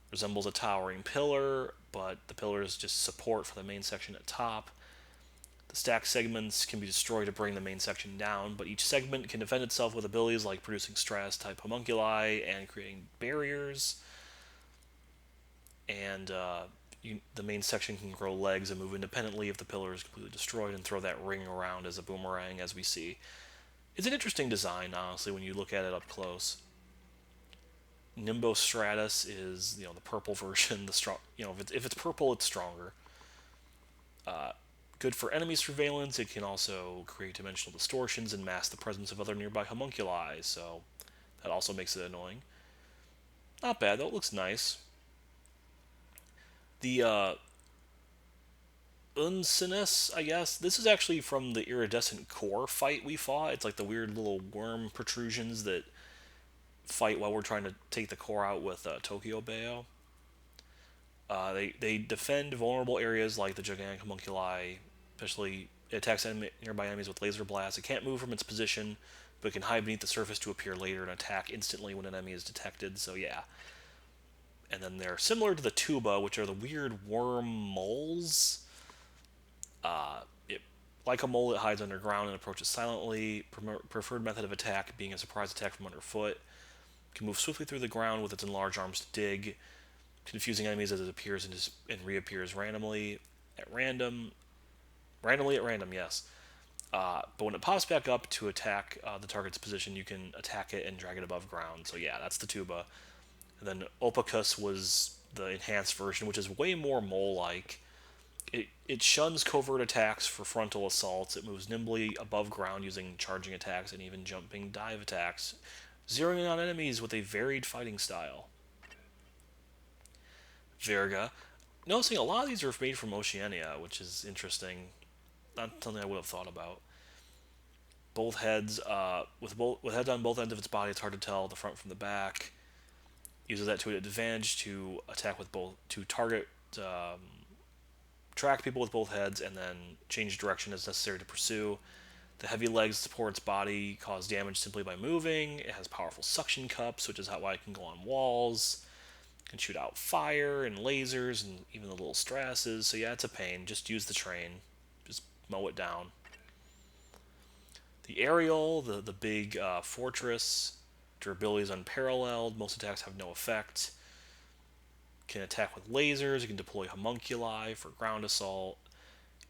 Resembles a towering pillar, but the pillar is just support for the main section at top. The stack segments can be destroyed to bring the main section down, but each segment can defend itself with abilities like producing Stratus-type homunculi and creating barriers. And the main section can grow legs and move independently if the pillar is completely destroyed and throw that ring around as a boomerang, as we see. It's an interesting design, honestly, when you look at it up close. Nimbostratus is the purple version. The strong, if it's purple, it's stronger. Good for enemy surveillance. It can also create dimensional distortions and mask the presence of other nearby homunculi. So that also makes it annoying. Not bad though. It looks nice. The Uncinus, I guess. This is actually from the iridescent core fight we fought. It's like the weird little worm protrusions that fight while we're trying to take the core out with Tokyo Bayo. They defend vulnerable areas like the gigantic homunculi, especially it attacks nearby enemies with laser blasts. It can't move from its position, but it can hide beneath the surface to appear later and attack instantly when an enemy is detected. So yeah. And then they're similar to the tuba, which are the weird worm moles. It, like a mole, it hides underground and approaches silently. Preferred method of attack being a surprise attack from underfoot. Can move swiftly through the ground with its enlarged arms to dig, confusing enemies as it appears and reappears randomly at random. Randomly at random, yes. But when it pops back up to attack the target's position, you can attack it and drag it above ground. So yeah, that's the tuba. And then Opacus was the enhanced version, which is way more mole-like. It shuns covert attacks for frontal assaults. It moves nimbly above ground using charging attacks and even jumping dive attacks, zeroing in on enemies with a varied fighting style. Verga. Noticing a lot of these are made from Oceania, which is interesting. Not something I would have thought about. Both heads, with heads on both ends of its body, it's hard to tell the front from the back. Uses that to an advantage to attack with both, to target, track people with both heads, and then change direction as necessary to pursue. The heavy legs support its body, cause damage simply by moving. It has powerful suction cups, which is why it can go on walls. It can shoot out fire and lasers and even the little Strasses. So yeah, it's a pain. Just use the train. Just mow it down. The aerial, the big fortress, durability is unparalleled. Most attacks have no effect. Can attack with lasers. It can deploy homunculi for ground assault.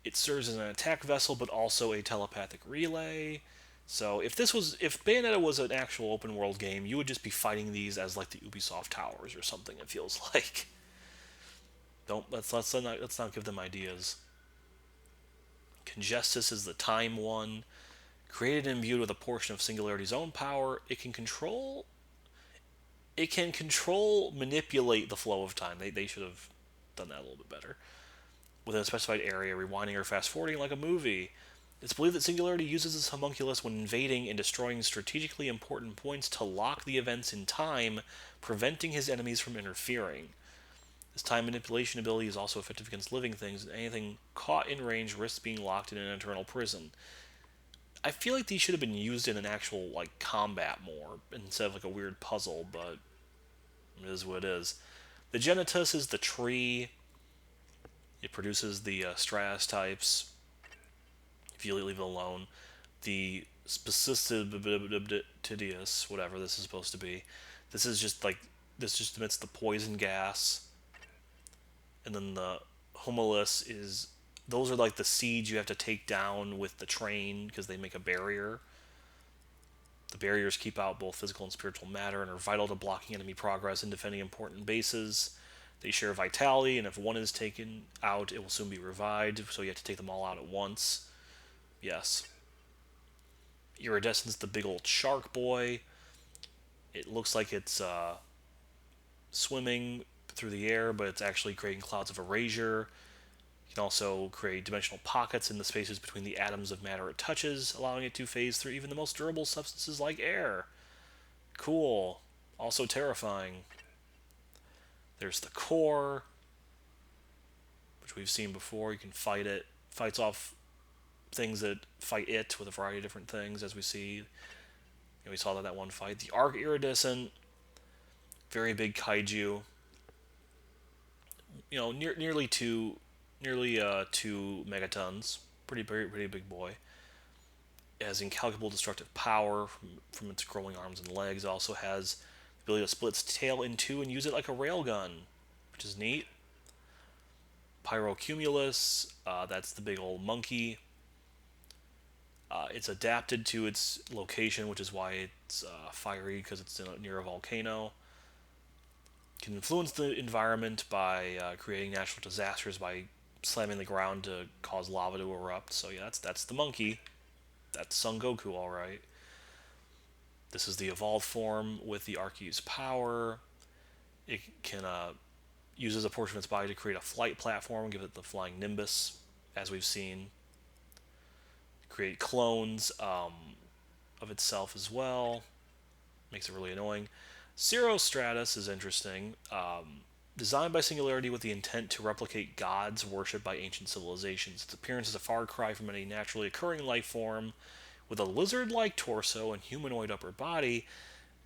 It serves as an attack vessel, but also a telepathic relay. So if Bayonetta was an actual open world game, you would just be fighting these as like the Ubisoft towers or something. It feels like. Don't let's not give them ideas. Congestus is the time one. Created and imbued with a portion of Singularity's own power, manipulate the flow of time. They should have done that a little bit better. Within a specified area, rewinding or fast forwarding like a movie. It's believed that Singularity uses this homunculus when invading and destroying strategically important points to lock the events in time, preventing his enemies from interfering. This time manipulation ability is also effective against living things, and anything caught in range risks being locked in an internal prison. I feel like these should have been used in an actual like combat more instead of like a weird puzzle, but it is what it is. The Genitus is the tree. It produces the Stratus types. If you leave it alone, the Specistitidius, whatever this is supposed to be, this just emits the poison gas, and then the Homolus is those are like the seeds you have to take down with the train because they make a barrier. The barriers keep out both physical and spiritual matter and are vital to blocking enemy progress and defending important bases. They share vitality, and if one is taken out, it will soon be revived, so you have to take them all out at once. Yes. Iridescence, the big old shark boy. It looks like it's swimming through the air, but it's actually creating clouds of erasure. You can also create dimensional pockets in the spaces between the atoms of matter it touches, allowing it to phase through even the most durable substances like air. Cool. Also terrifying. There's the core, which we've seen before. You can fight it. Fights off things that fight it with a variety of different things, as we see. We saw that one fight. The Arc Iridescent, very big kaiju. Nearly two megatons. Pretty big boy. It has incalculable destructive power from its growing arms and legs. It also has the ability to split its tail in two and use it like a railgun, which is neat. Pyrocumulus, that's the big old monkey. It's adapted to its location, which is why it's fiery, because it's near a volcano. Can influence the environment by creating natural disasters by slamming the ground to cause lava to erupt. So yeah, that's the monkey. That's Son Goku, all right. This is the evolved form with the Arceus power. It can uses a portion of its body to create a flight platform, give it the flying Nimbus, as we've seen. Create clones of itself as well. Makes it really annoying. Cirrostratus is interesting. Designed by Singularity with the intent to replicate gods worshipped by ancient civilizations. Its appearance is a far cry from any naturally occurring life form, with a lizard-like torso and humanoid upper body,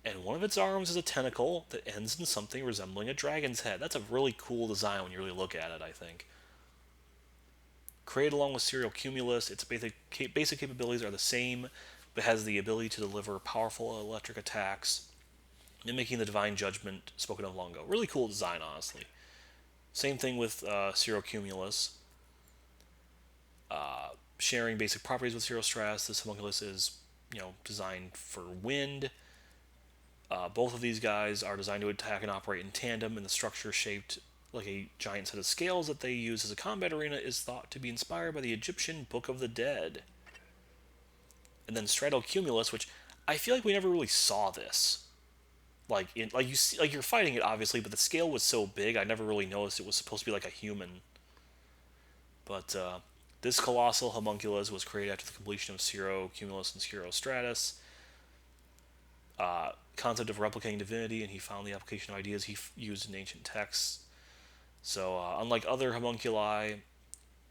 and one of its arms is a tentacle that ends in something resembling a dragon's head. That's a really cool design when you really look at it, I think. Created along with Serial Cumulus, its basic capabilities are the same, but has the ability to deliver powerful electric attacks, mimicking the divine judgment spoken of long ago. Really cool design, honestly. Same thing with Cirrocumulus. Sharing basic properties with Cirrostratus, this homunculus is, designed for wind. Both of these guys are designed to attack and operate in tandem, and the structure shaped like a giant set of scales that they use as a combat arena, is thought to be inspired by the Egyptian Book of the Dead. And then Stratocumulus, which I feel like we never really saw this. Like you see, like you're fighting it obviously, but the scale was so big I never really noticed it was supposed to be like a human. But this colossal homunculus was created after the completion of Zero Cumulus and Zero Stratus. Concept of replicating divinity, and he found the application of ideas used in ancient texts. So, unlike other homunculi,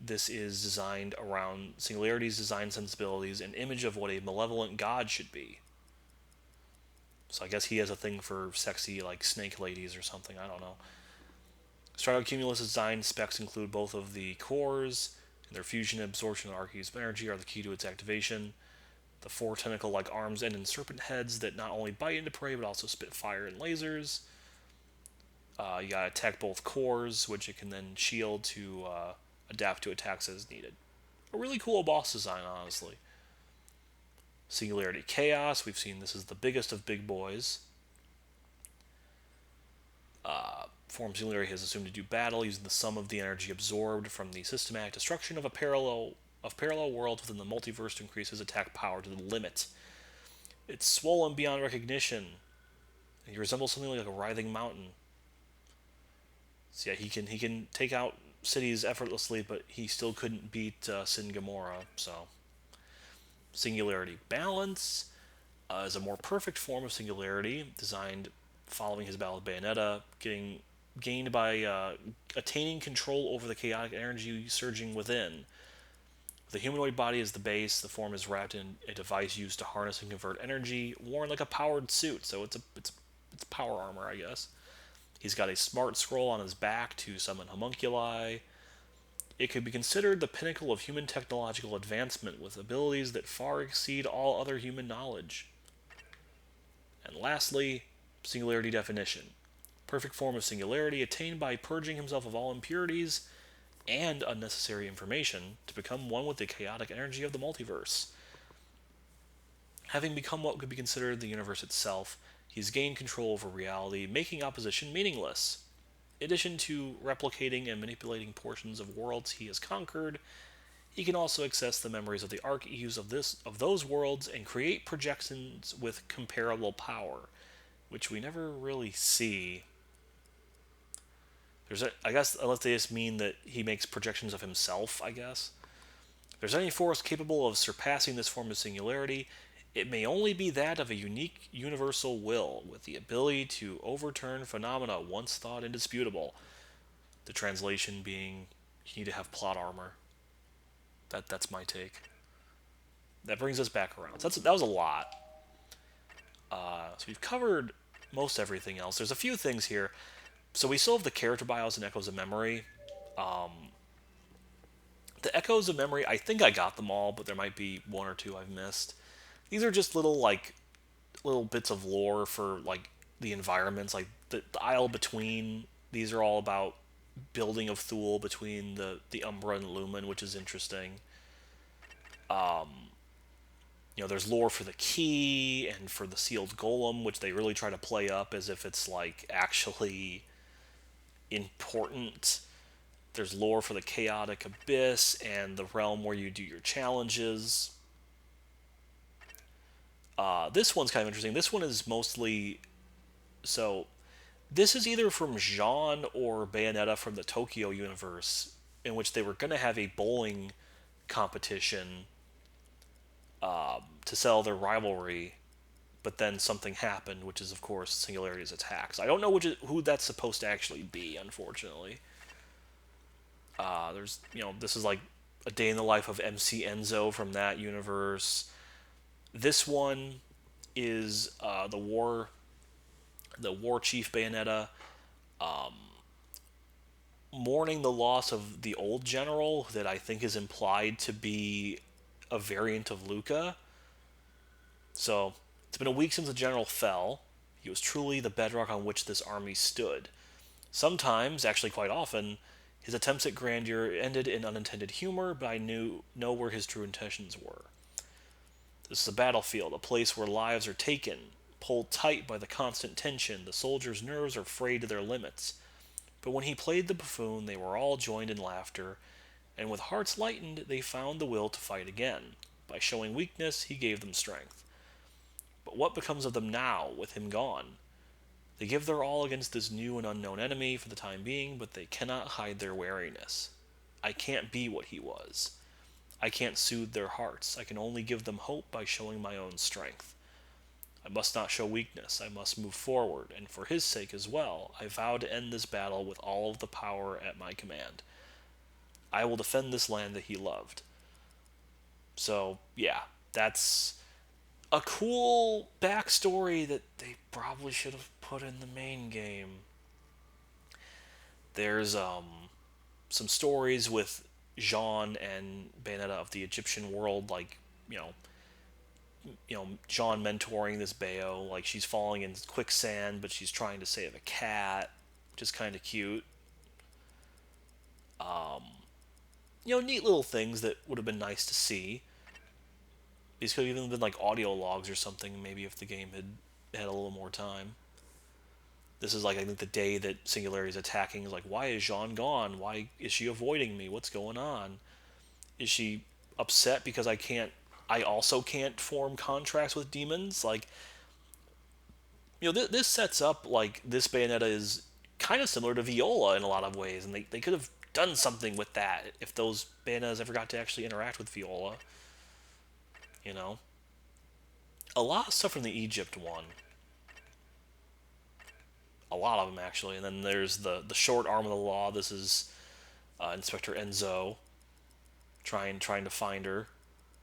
this is designed around Singularity's design sensibilities, an image of what a malevolent god should be. So I guess he has a thing for sexy, like, snake ladies or something, I don't know. Stratocumulus' design specs include both of the cores, and their fusion and absorption of Arceus energy are the key to its activation. The four tentacle-like arms end in serpent heads that not only bite into prey, but also spit fire and lasers. You gotta attack both cores, which it can then shield to adapt to attacks as needed. A really cool boss design, honestly. Singularity Chaos, we've seen this is the biggest of big boys. Form Singularity has assumed to do battle using the sum of the energy absorbed from the systematic destruction of parallel worlds within the multiverse to increase his attack power to the limit. It's swollen beyond recognition. He resembles something like a writhing mountain. So yeah, he can take out cities effortlessly, but he still couldn't beat Sin Gamora. So Singularity Balance is a more perfect form of Singularity, designed following his battle with Bayonetta, gained by attaining control over the chaotic energy surging within. The humanoid body is the base. The form is wrapped in a device used to harness and convert energy, worn like a powered suit. So it's power armor, I guess. He's got a smart scroll on his back to summon homunculi. It could be considered the pinnacle of human technological advancement, with abilities that far exceed all other human knowledge. And lastly, Singularity Definition. Perfect form of Singularity attained by purging himself of all impurities and unnecessary information to become one with the chaotic energy of the multiverse. Having become what could be considered the universe itself, he's gained control over reality, making opposition meaningless. In addition to replicating and manipulating portions of worlds he has conquered, he can also access the memories of the Archeus of those worlds and create projections with comparable power, which we never really see. I guess, unless they just mean that he makes projections of himself, I guess. If there's any force capable of surpassing this form of singularity, it may only be that of a unique universal will, with the ability to overturn phenomena once thought indisputable. The translation being, you need to have plot armor. That's my take. That brings us back around. So that was a lot. So we've covered most everything else. There's a few things here. So we still have the character bios and echoes of memory. The echoes of memory, I think I got them all, but there might be one or two I've missed. These are just little bits of lore for like the environments, like the aisle between. These are all about building of Thule between the Umbra and Lumen, which is interesting. There's lore for the key and for the sealed golem, which they really try to play up as if it's like actually important. There's lore for the chaotic abyss and the realm where you do your challenges. This one's kind of interesting. This one is mostly... So, this is either from Jean or Bayonetta from the Tokyo universe, in which they were going to have a bowling competition to sell their rivalry, but then something happened, which is, of course, Singularity's attacks. I don't know who that's supposed to actually be, unfortunately. This is like a day in the life of MC Enzo from that universe. This one is the war chief Bayonetta mourning the loss of the old general that I think is implied to be a variant of Luca. So, it's been a week since the general fell. He was truly the bedrock on which this army stood. Sometimes, actually quite often, his attempts at grandeur ended in unintended humor, but I know where his true intentions were. This is a battlefield, a place where lives are taken, pulled tight by the constant tension. The soldiers' nerves are frayed to their limits. But when he played the buffoon, they were all joined in laughter, and with hearts lightened, they found the will to fight again. By showing weakness, he gave them strength. But what becomes of them now, with him gone? They give their all against this new and unknown enemy for the time being, but they cannot hide their wariness. I can't be what he was. I can't soothe their hearts. I can only give them hope by showing my own strength. I must not show weakness. I must move forward, and for his sake as well, I vow to end this battle with all of the power at my command. I will defend this land that he loved. So, yeah, that's a cool backstory that they probably should have put in the main game. There's some stories with Jean and Bayonetta of the Egyptian world, like, you know, Jean mentoring this Bayo, like she's falling in quicksand, but she's trying to save a cat, which is kind of cute. Neat little things that would have been nice to see. These could have even been like audio logs or something, maybe if the game had a little more time. This is like, I think, the day that Singularity is attacking is like, why is Jean gone? Why is she avoiding me? What's going on? Is she upset because I also can't form contracts with demons? Like, this sets up like this Bayonetta is kind of similar to Viola in a lot of ways, and they could have done something with that if those Bayonettas ever got to actually interact with Viola. You know, a lot of stuff from the Egypt one, a lot of them actually, and then there's the short arm of the law. This is Inspector Enzo trying to find her,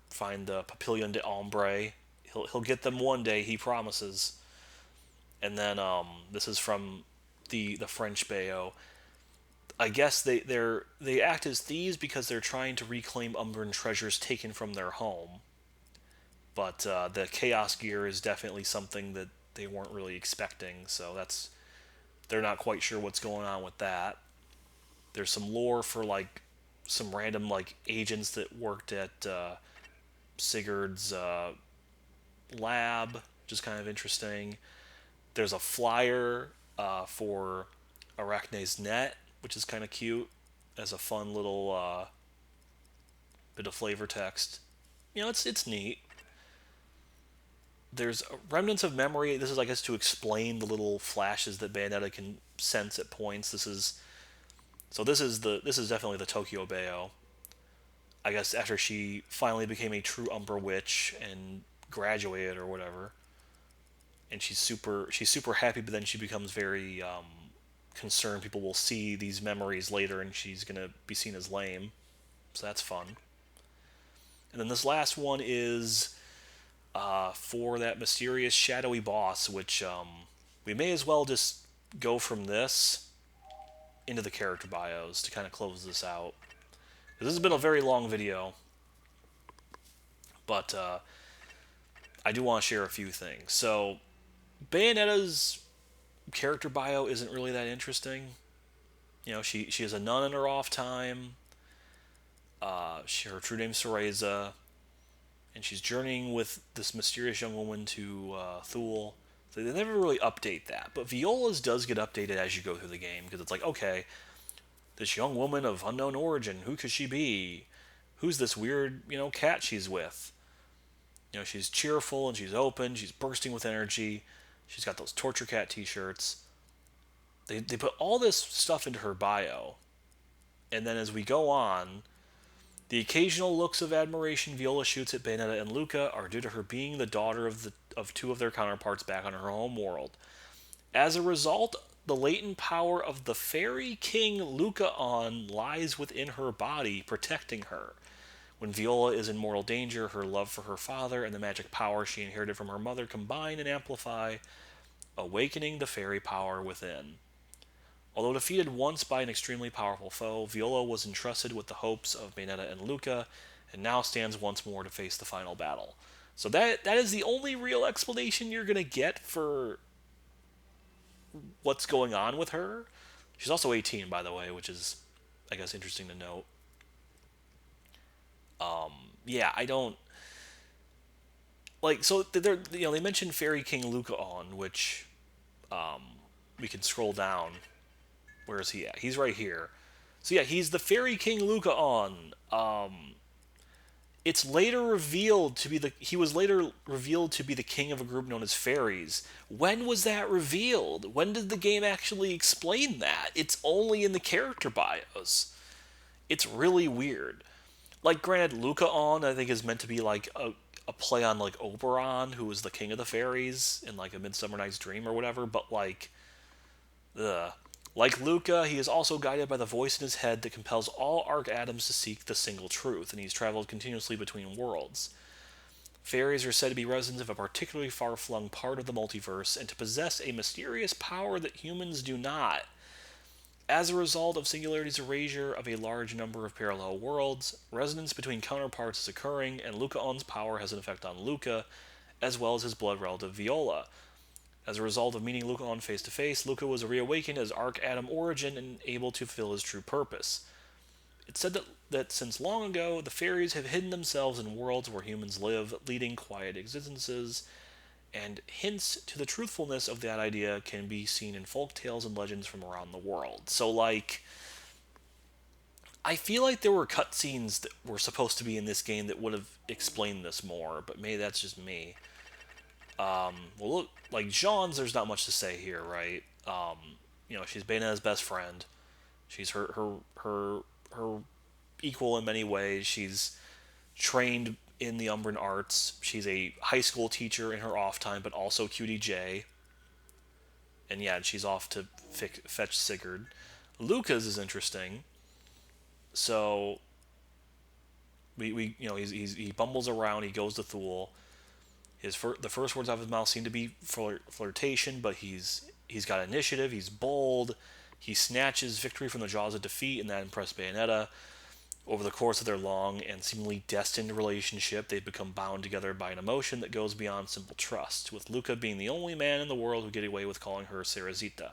find the Papillon de Ombre. He'll get them one day, he promises. And then this is from the French Bayo. I guess they act as thieves because they're trying to reclaim Umbran treasures taken from their home. But the Chaos Gear is definitely something that they weren't really expecting, so they're not quite sure what's going on with that. There's some lore for like some random like agents that worked at Sigurd's lab, which is kind of interesting. There's a flyer for Arachne's Net, which is kind of cute, as a fun little bit of flavor text. It's neat. There's remnants of memory. This is, I guess, to explain the little flashes that Bayonetta can sense at points. This is definitely the Tokyo Bayo. I guess after she finally became a true Umbra Witch and graduated or whatever, and she's super happy, but then she becomes very concerned people will see these memories later, and she's gonna be seen as lame. So that's fun. And then this last one is for that mysterious shadowy boss, which we may as well just go from this into the character bios to kind of close this out. This has been a very long video, but I do want to share a few things. So, Bayonetta's character bio isn't really that interesting. She is a nun in her off time. Her true name's Cereza, and she's journeying with this mysterious young woman to Thule. So they never really update that. But Viola's does get updated as you go through the game, because it's like, okay, this young woman of unknown origin, who could she be? Who's this weird, cat she's with? She's cheerful and she's open, she's bursting with energy. She's got those torture cat t-shirts. They put all this stuff into her bio. And then as we go on, the occasional looks of admiration Viola shoots at Bayonetta and Luca are due to her being the daughter of two of their counterparts back on her home world. As a result, the latent power of the fairy king Lucaon lies within her body, protecting her. When Viola is in mortal danger, her love for her father and the magic power she inherited from her mother combine and amplify, awakening the fairy power within. Although defeated once by an extremely powerful foe, Viola was entrusted with the hopes of Bayonetta and Luca, and now stands once more to face the final battle. So that is the only real explanation you're going to get for what's going on with her. She's also 18, by the way, which is, I guess, interesting to note. Yeah, I don't like. So they mentioned Fairy King Lucaon, which we can scroll down Where is he at? He's right here. So yeah, he's the Fairy King Lucaon. It's later revealed to be the he was later revealed to be the king of a group known as fairies. When was that revealed? When did the game actually explain that? It's only in the character bios. It's really weird. Like, granted, Lucaon I think is meant to be like a play on like Oberon, who was the king of the fairies in like A Midsummer Night's Dream or whatever. But like, ugh. Like Luca, he is also guided by the voice in his head that compels all Arc-Atoms to seek the single truth, and he's traveled continuously between worlds. Fairies are said to be residents of a particularly far-flung part of the multiverse, and to possess a mysterious power that humans do not. As a result of Singularity's erasure of a large number of parallel worlds, resonance between counterparts is occurring, and Lucaon's power has an effect on Luca, as well as his blood relative Viola. As a result of meeting Lucaon face to face, Luca was reawakened as Arc-Atom Origin and able to fulfill his true purpose. It's said that since long ago, the fairies have hidden themselves in worlds where humans live, leading quiet existences, and hints to the truthfulness of that idea can be seen in folk tales and legends from around the world. So, like, I feel like there were cutscenes that were supposed to be in this game that would have explained this more, but maybe that's just me. Well, look, like Jean's, there's not much to say here, right? She's Bayonetta's best friend. She's her equal in many ways. She's trained in the Umbran arts. She's a high school teacher in her off time, but also QDJ. And yeah, she's off to fetch Sigurd. Lucas is interesting. So he bumbles around. He goes to Thule. The first words out of his mouth seem to be flirtation, but he's got initiative. He's bold. He snatches victory from the jaws of defeat, and that impressed Bayonetta. Over the course of their long and seemingly destined relationship, they've become bound together by an emotion that goes beyond simple trust, with Luca being the only man in the world who get away with calling her Ceresita.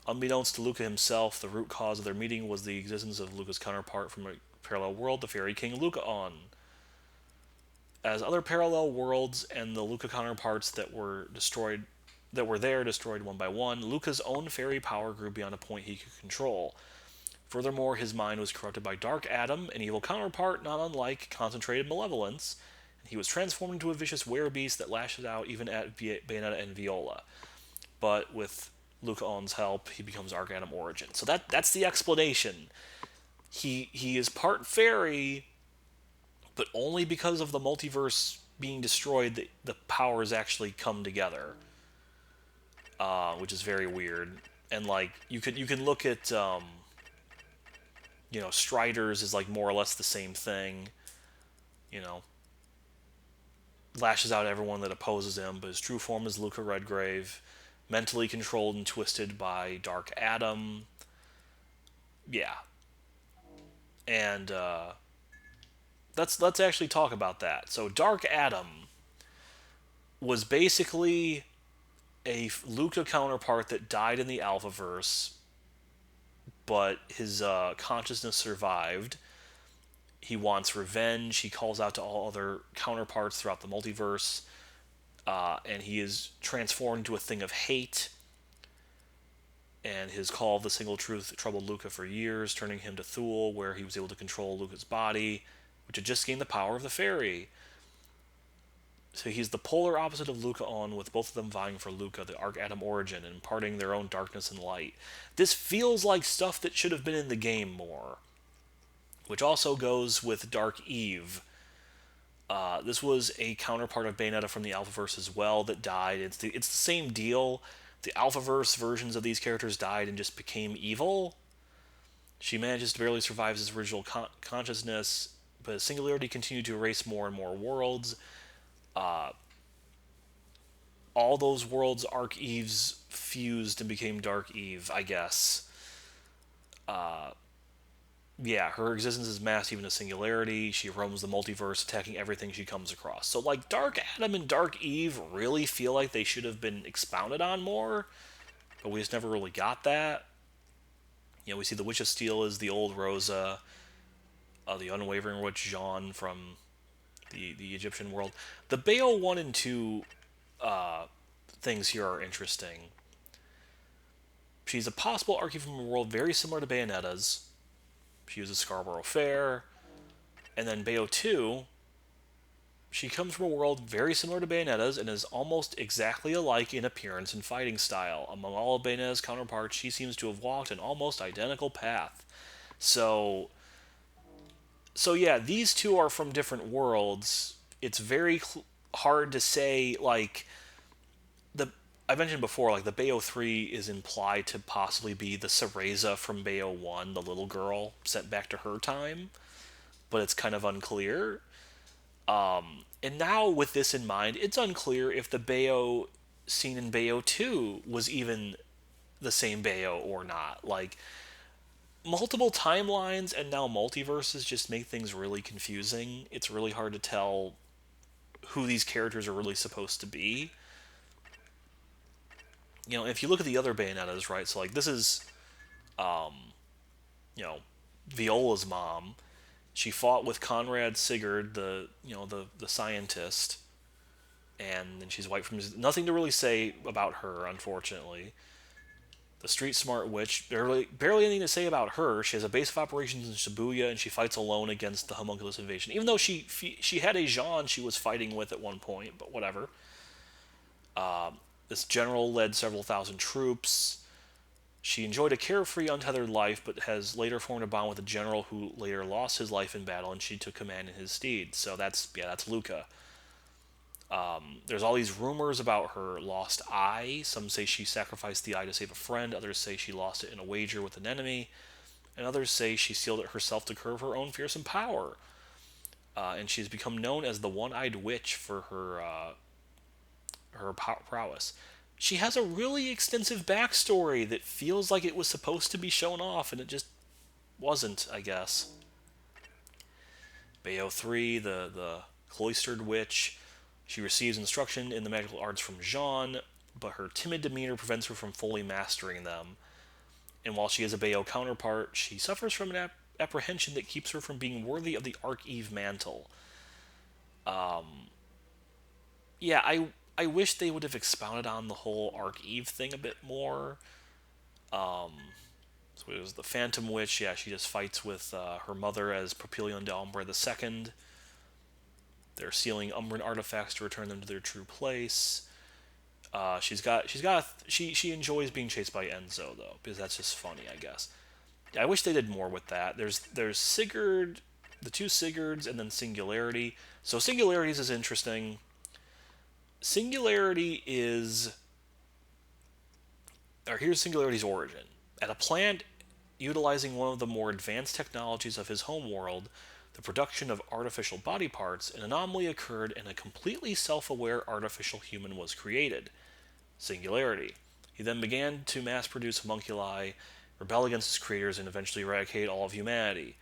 Unbeknownst to Luca himself, the root cause of their meeting was the existence of Luca's counterpart from a parallel world, the Fairy King Lucaon. As other parallel worlds and the Luca counterparts that were destroyed one by one, Luca's own fairy power grew beyond a point he could control. Furthermore, his mind was corrupted by Dark Atom, an evil counterpart not unlike concentrated malevolence, and he was transformed into a vicious werebeast that lashes out even at Bayonetta and Viola. But with Lucaon's help, he becomes Arc-Atom Origin. So that's the explanation. He is part fairy, but only because of the multiverse being destroyed that the powers actually come together, which is very weird. And like you can look at Strider's is like more or less the same thing. Lashes out at everyone that opposes him, but his true form is Luca Redgrave, mentally controlled and twisted by Dark Atom. Yeah, and let's actually talk about that. So Dark Atom was basically a Luca counterpart that died in the Alphaverse, but his consciousness survived. He wants revenge. He calls out to all other counterparts throughout the multiverse, and he is transformed into a thing of hate. And his call of the single truth troubled Luca for years, turning him to Thule, where he was able to control Luca's body, which had just gained the power of the fairy. So he's the polar opposite of Lucaon, with both of them vying for Luca, the Arc-Atom Origin, and imparting their own darkness and light. This feels like stuff that should have been in the game more, which also goes with Dark Eve. This was a counterpart of Bayonetta from the Alphaverse as well that died. It's the same deal. The Alphaverse versions of these characters died and just became evil. She manages to barely survive his original consciousness, but Singularity continued to erase more and more worlds. All those worlds, Arc Eves fused and became Dark Eve, I guess. Yeah, her existence is masked even to Singularity. She roams the multiverse, attacking everything she comes across. So, like, Dark Atom and Dark Eve really feel like they should have been expounded on more, but we just never really got that. We see the Witch of Steel is the old Rosa, the Unwavering Witch Jean from the Egyptian world. The Bayo 1 and 2 things here are interesting. She's a possible Archie from a world very similar to Bayonetta's. She uses Scarborough Fair. And then Bayo 2, she comes from a world very similar to Bayonetta's and is almost exactly alike in appearance and fighting style. Among all of Bayonetta's counterparts, she seems to have walked an almost identical path. So, so yeah, these two are from different worlds. It's very hard to say, like, the I mentioned before, like the Bayo 3 is implied to possibly be the Cereza from Bayo 1, the little girl sent back to her time, but it's kind of unclear. And now, with this in mind, it's unclear if the Bayo scene in Bayo 2 was even the same Bayo or not. Like, multiple timelines and now multiverses just make things really confusing. It's really hard to tell who these characters are really supposed to be. If you look at the other Bayonettas, right? So, like, this is, you know, Viola's mom. She fought with Conrad Sigurd, the scientist, and then she's white from nothing to really say about her, unfortunately. The street smart witch, barely anything to say about her. She has a base of operations in Shibuya, and she fights alone against the homunculus invasion. Even though she had a Jean she was fighting with at one point, but whatever. This general led several thousand troops. She enjoyed a carefree, untethered life, but has later formed a bond with a general who later lost his life in battle, and she took command in his stead. So that's Luca. There's all these rumors about her lost eye. Some say she sacrificed the eye to save a friend. Others say she lost it in a wager with an enemy. And others say she sealed it herself to curb her own fearsome power. And she's become known as the One-Eyed Witch for her prowess. She has a really extensive backstory that feels like it was supposed to be shown off, and it just wasn't, I guess. Bayo 3, the cloistered witch. She receives instruction in the magical arts from Jean, but her timid demeanor prevents her from fully mastering them. And while she is a Bayo counterpart, she suffers from an apprehension that keeps her from being worthy of the Arch-Eve mantle. Yeah, I wish they would have expounded on the whole Arch-Eve thing a bit more. So it was the Phantom Witch. Yeah, she just fights with her mother as Papillon d'Ombre II. They're sealing Umbran artifacts to return them to their true place. She enjoys being chased by Enzo though, because that's just funny, I guess. I wish they did more with that. There's Sigurd, the two Sigurds, and then Singularity. So Singularities is interesting. Singularity is, or here's Singularity's origin. At a plant utilizing one of the more advanced technologies of his home world, the production of artificial body parts, an anomaly occurred and a completely self-aware artificial human was created. Singularity. He then began to mass-produce homunculi, rebel against his creators, and eventually eradicate all of humanity.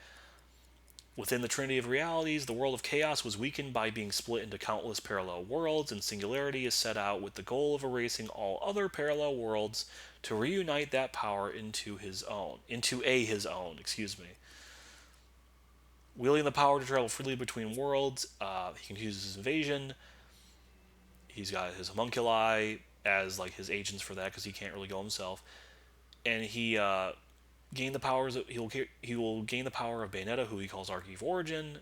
Within the Trinity of Realities, the world of chaos was weakened by being split into countless parallel worlds, and Singularity is set out with the goal of erasing all other parallel worlds to reunite that power into his own. Excuse me. Wielding the power to travel freely between worlds, he can use his invasion. He's got his homunculi as like his agents for that because he can't really go himself, and he gain the powers. He will gain the power of Bayonetta, who he calls Arch-Eve Origin,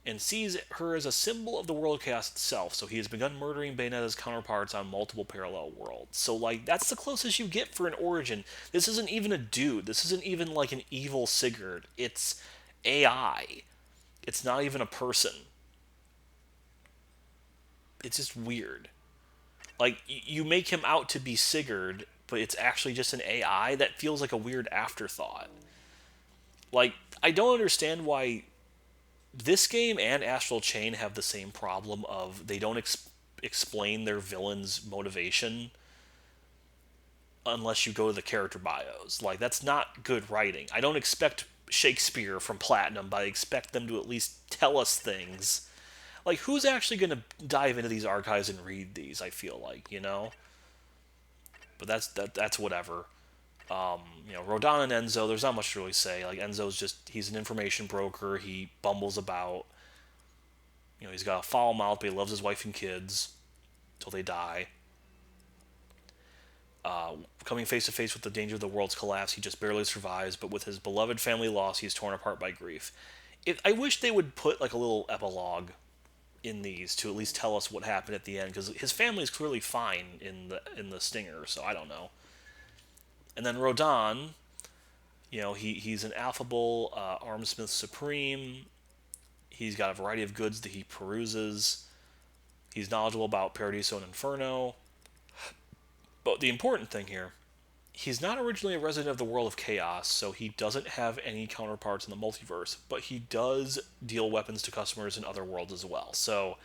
and sees her as a symbol of the world of chaos itself. So he has begun murdering Bayonetta's counterparts on multiple parallel worlds. So like that's the closest you get for an origin. This isn't even a dude. This isn't even like an evil Sigurd. It's AI. It's not even a person. It's just weird. Like you make him out to be Sigurd, but it's actually just an AI. That feels like a weird afterthought. Like I don't understand why this game and Astral Chain have the same problem of they don't explain their villain's motivation unless you go to the character bios. Like that's not good writing. I don't expect Shakespeare from Platinum, but I expect them to at least tell us things. Like who's actually going to dive into these archives and read these? I feel like, but that's whatever. Rodon and Enzo, there's not much to really say. Like Enzo's he's an information broker. He bumbles about. He's got a foul mouth, but he loves his wife and kids till they die. Coming face to face with the danger of the world's collapse, he just barely survives, but with his beloved family lost, he is torn apart by grief. I wish they would put like a little epilogue in these to at least tell us what happened at the end, because his family is clearly fine in the Stinger, so I don't know. And then Rodan, he's an affable armsmith supreme. He's got a variety of goods that he peruses. He's knowledgeable about Paradiso and Inferno. But the important thing here, he's not originally a resident of the world of chaos, so he doesn't have any counterparts in the multiverse, but he does deal weapons to customers in other worlds as well. So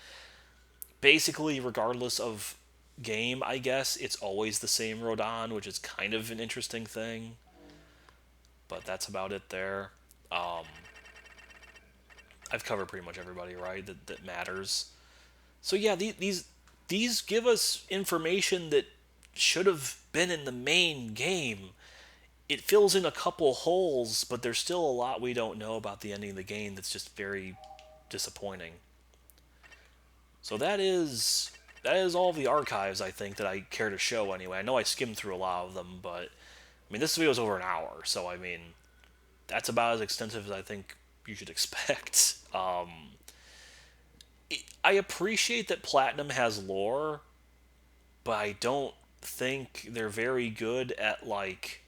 basically, regardless of game, I guess, it's always the same Rodan, which is kind of an interesting thing. But that's about it there. I've covered pretty much everybody, right, that matters. So yeah, these give us information that should have been in the main game. It fills in a couple holes, but there's still a lot we don't know about the ending of the game that's just very disappointing. So that is all the archives, I think, that I care to show anyway. I know I skimmed through a lot of them, but I mean, this video is over an hour, so I mean, that's about as extensive as I think you should expect. I appreciate that Platinum has lore, but I don't think they're very good at like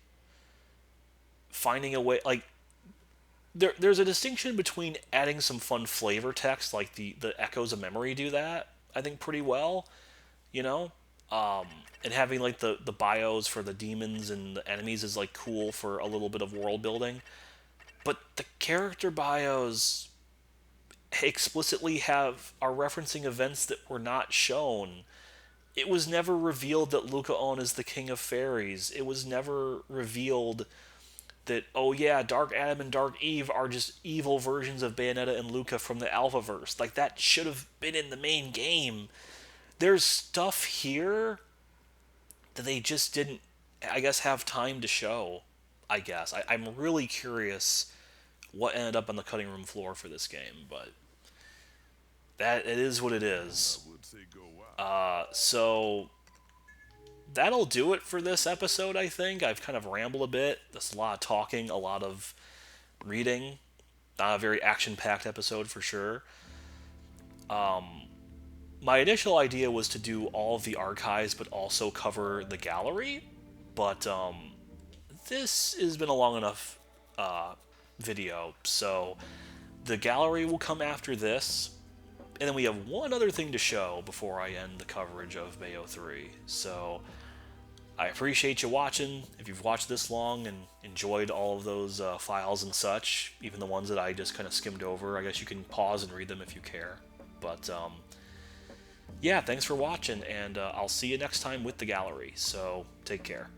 finding a way. Like, there's a distinction between adding some fun flavor text, like the Echoes of Memory do that, I think, pretty well, you know, and having like the bios for the demons and the enemies is like cool for a little bit of world building, but the character bios explicitly are referencing events that were not shown. It was never revealed that Lucaon is the king of fairies. It was never revealed that, oh yeah, Dark Adam and Dark Eve are just evil versions of Bayonetta and Luca from the Alphaverse. Like, that should have been in the main game. There's stuff here that they just didn't, I guess, have time to show, I guess. I'm really curious what ended up on the cutting room floor for this game, but it is what it is. So that'll do it for this episode, I think. I've kind of rambled a bit. There's a lot of talking, a lot of reading. Not a very action-packed episode for sure. My initial idea was to do all of the archives, but also cover the gallery. But this has been a long enough video, so the gallery will come after this. And then we have one other thing to show before I end the coverage of Bayo 3. So I appreciate you watching. If you've watched this long and enjoyed all of those files and such, even the ones that I just kind of skimmed over, I guess you can pause and read them if you care. But yeah, thanks for watching, and I'll see you next time with the gallery. So take care.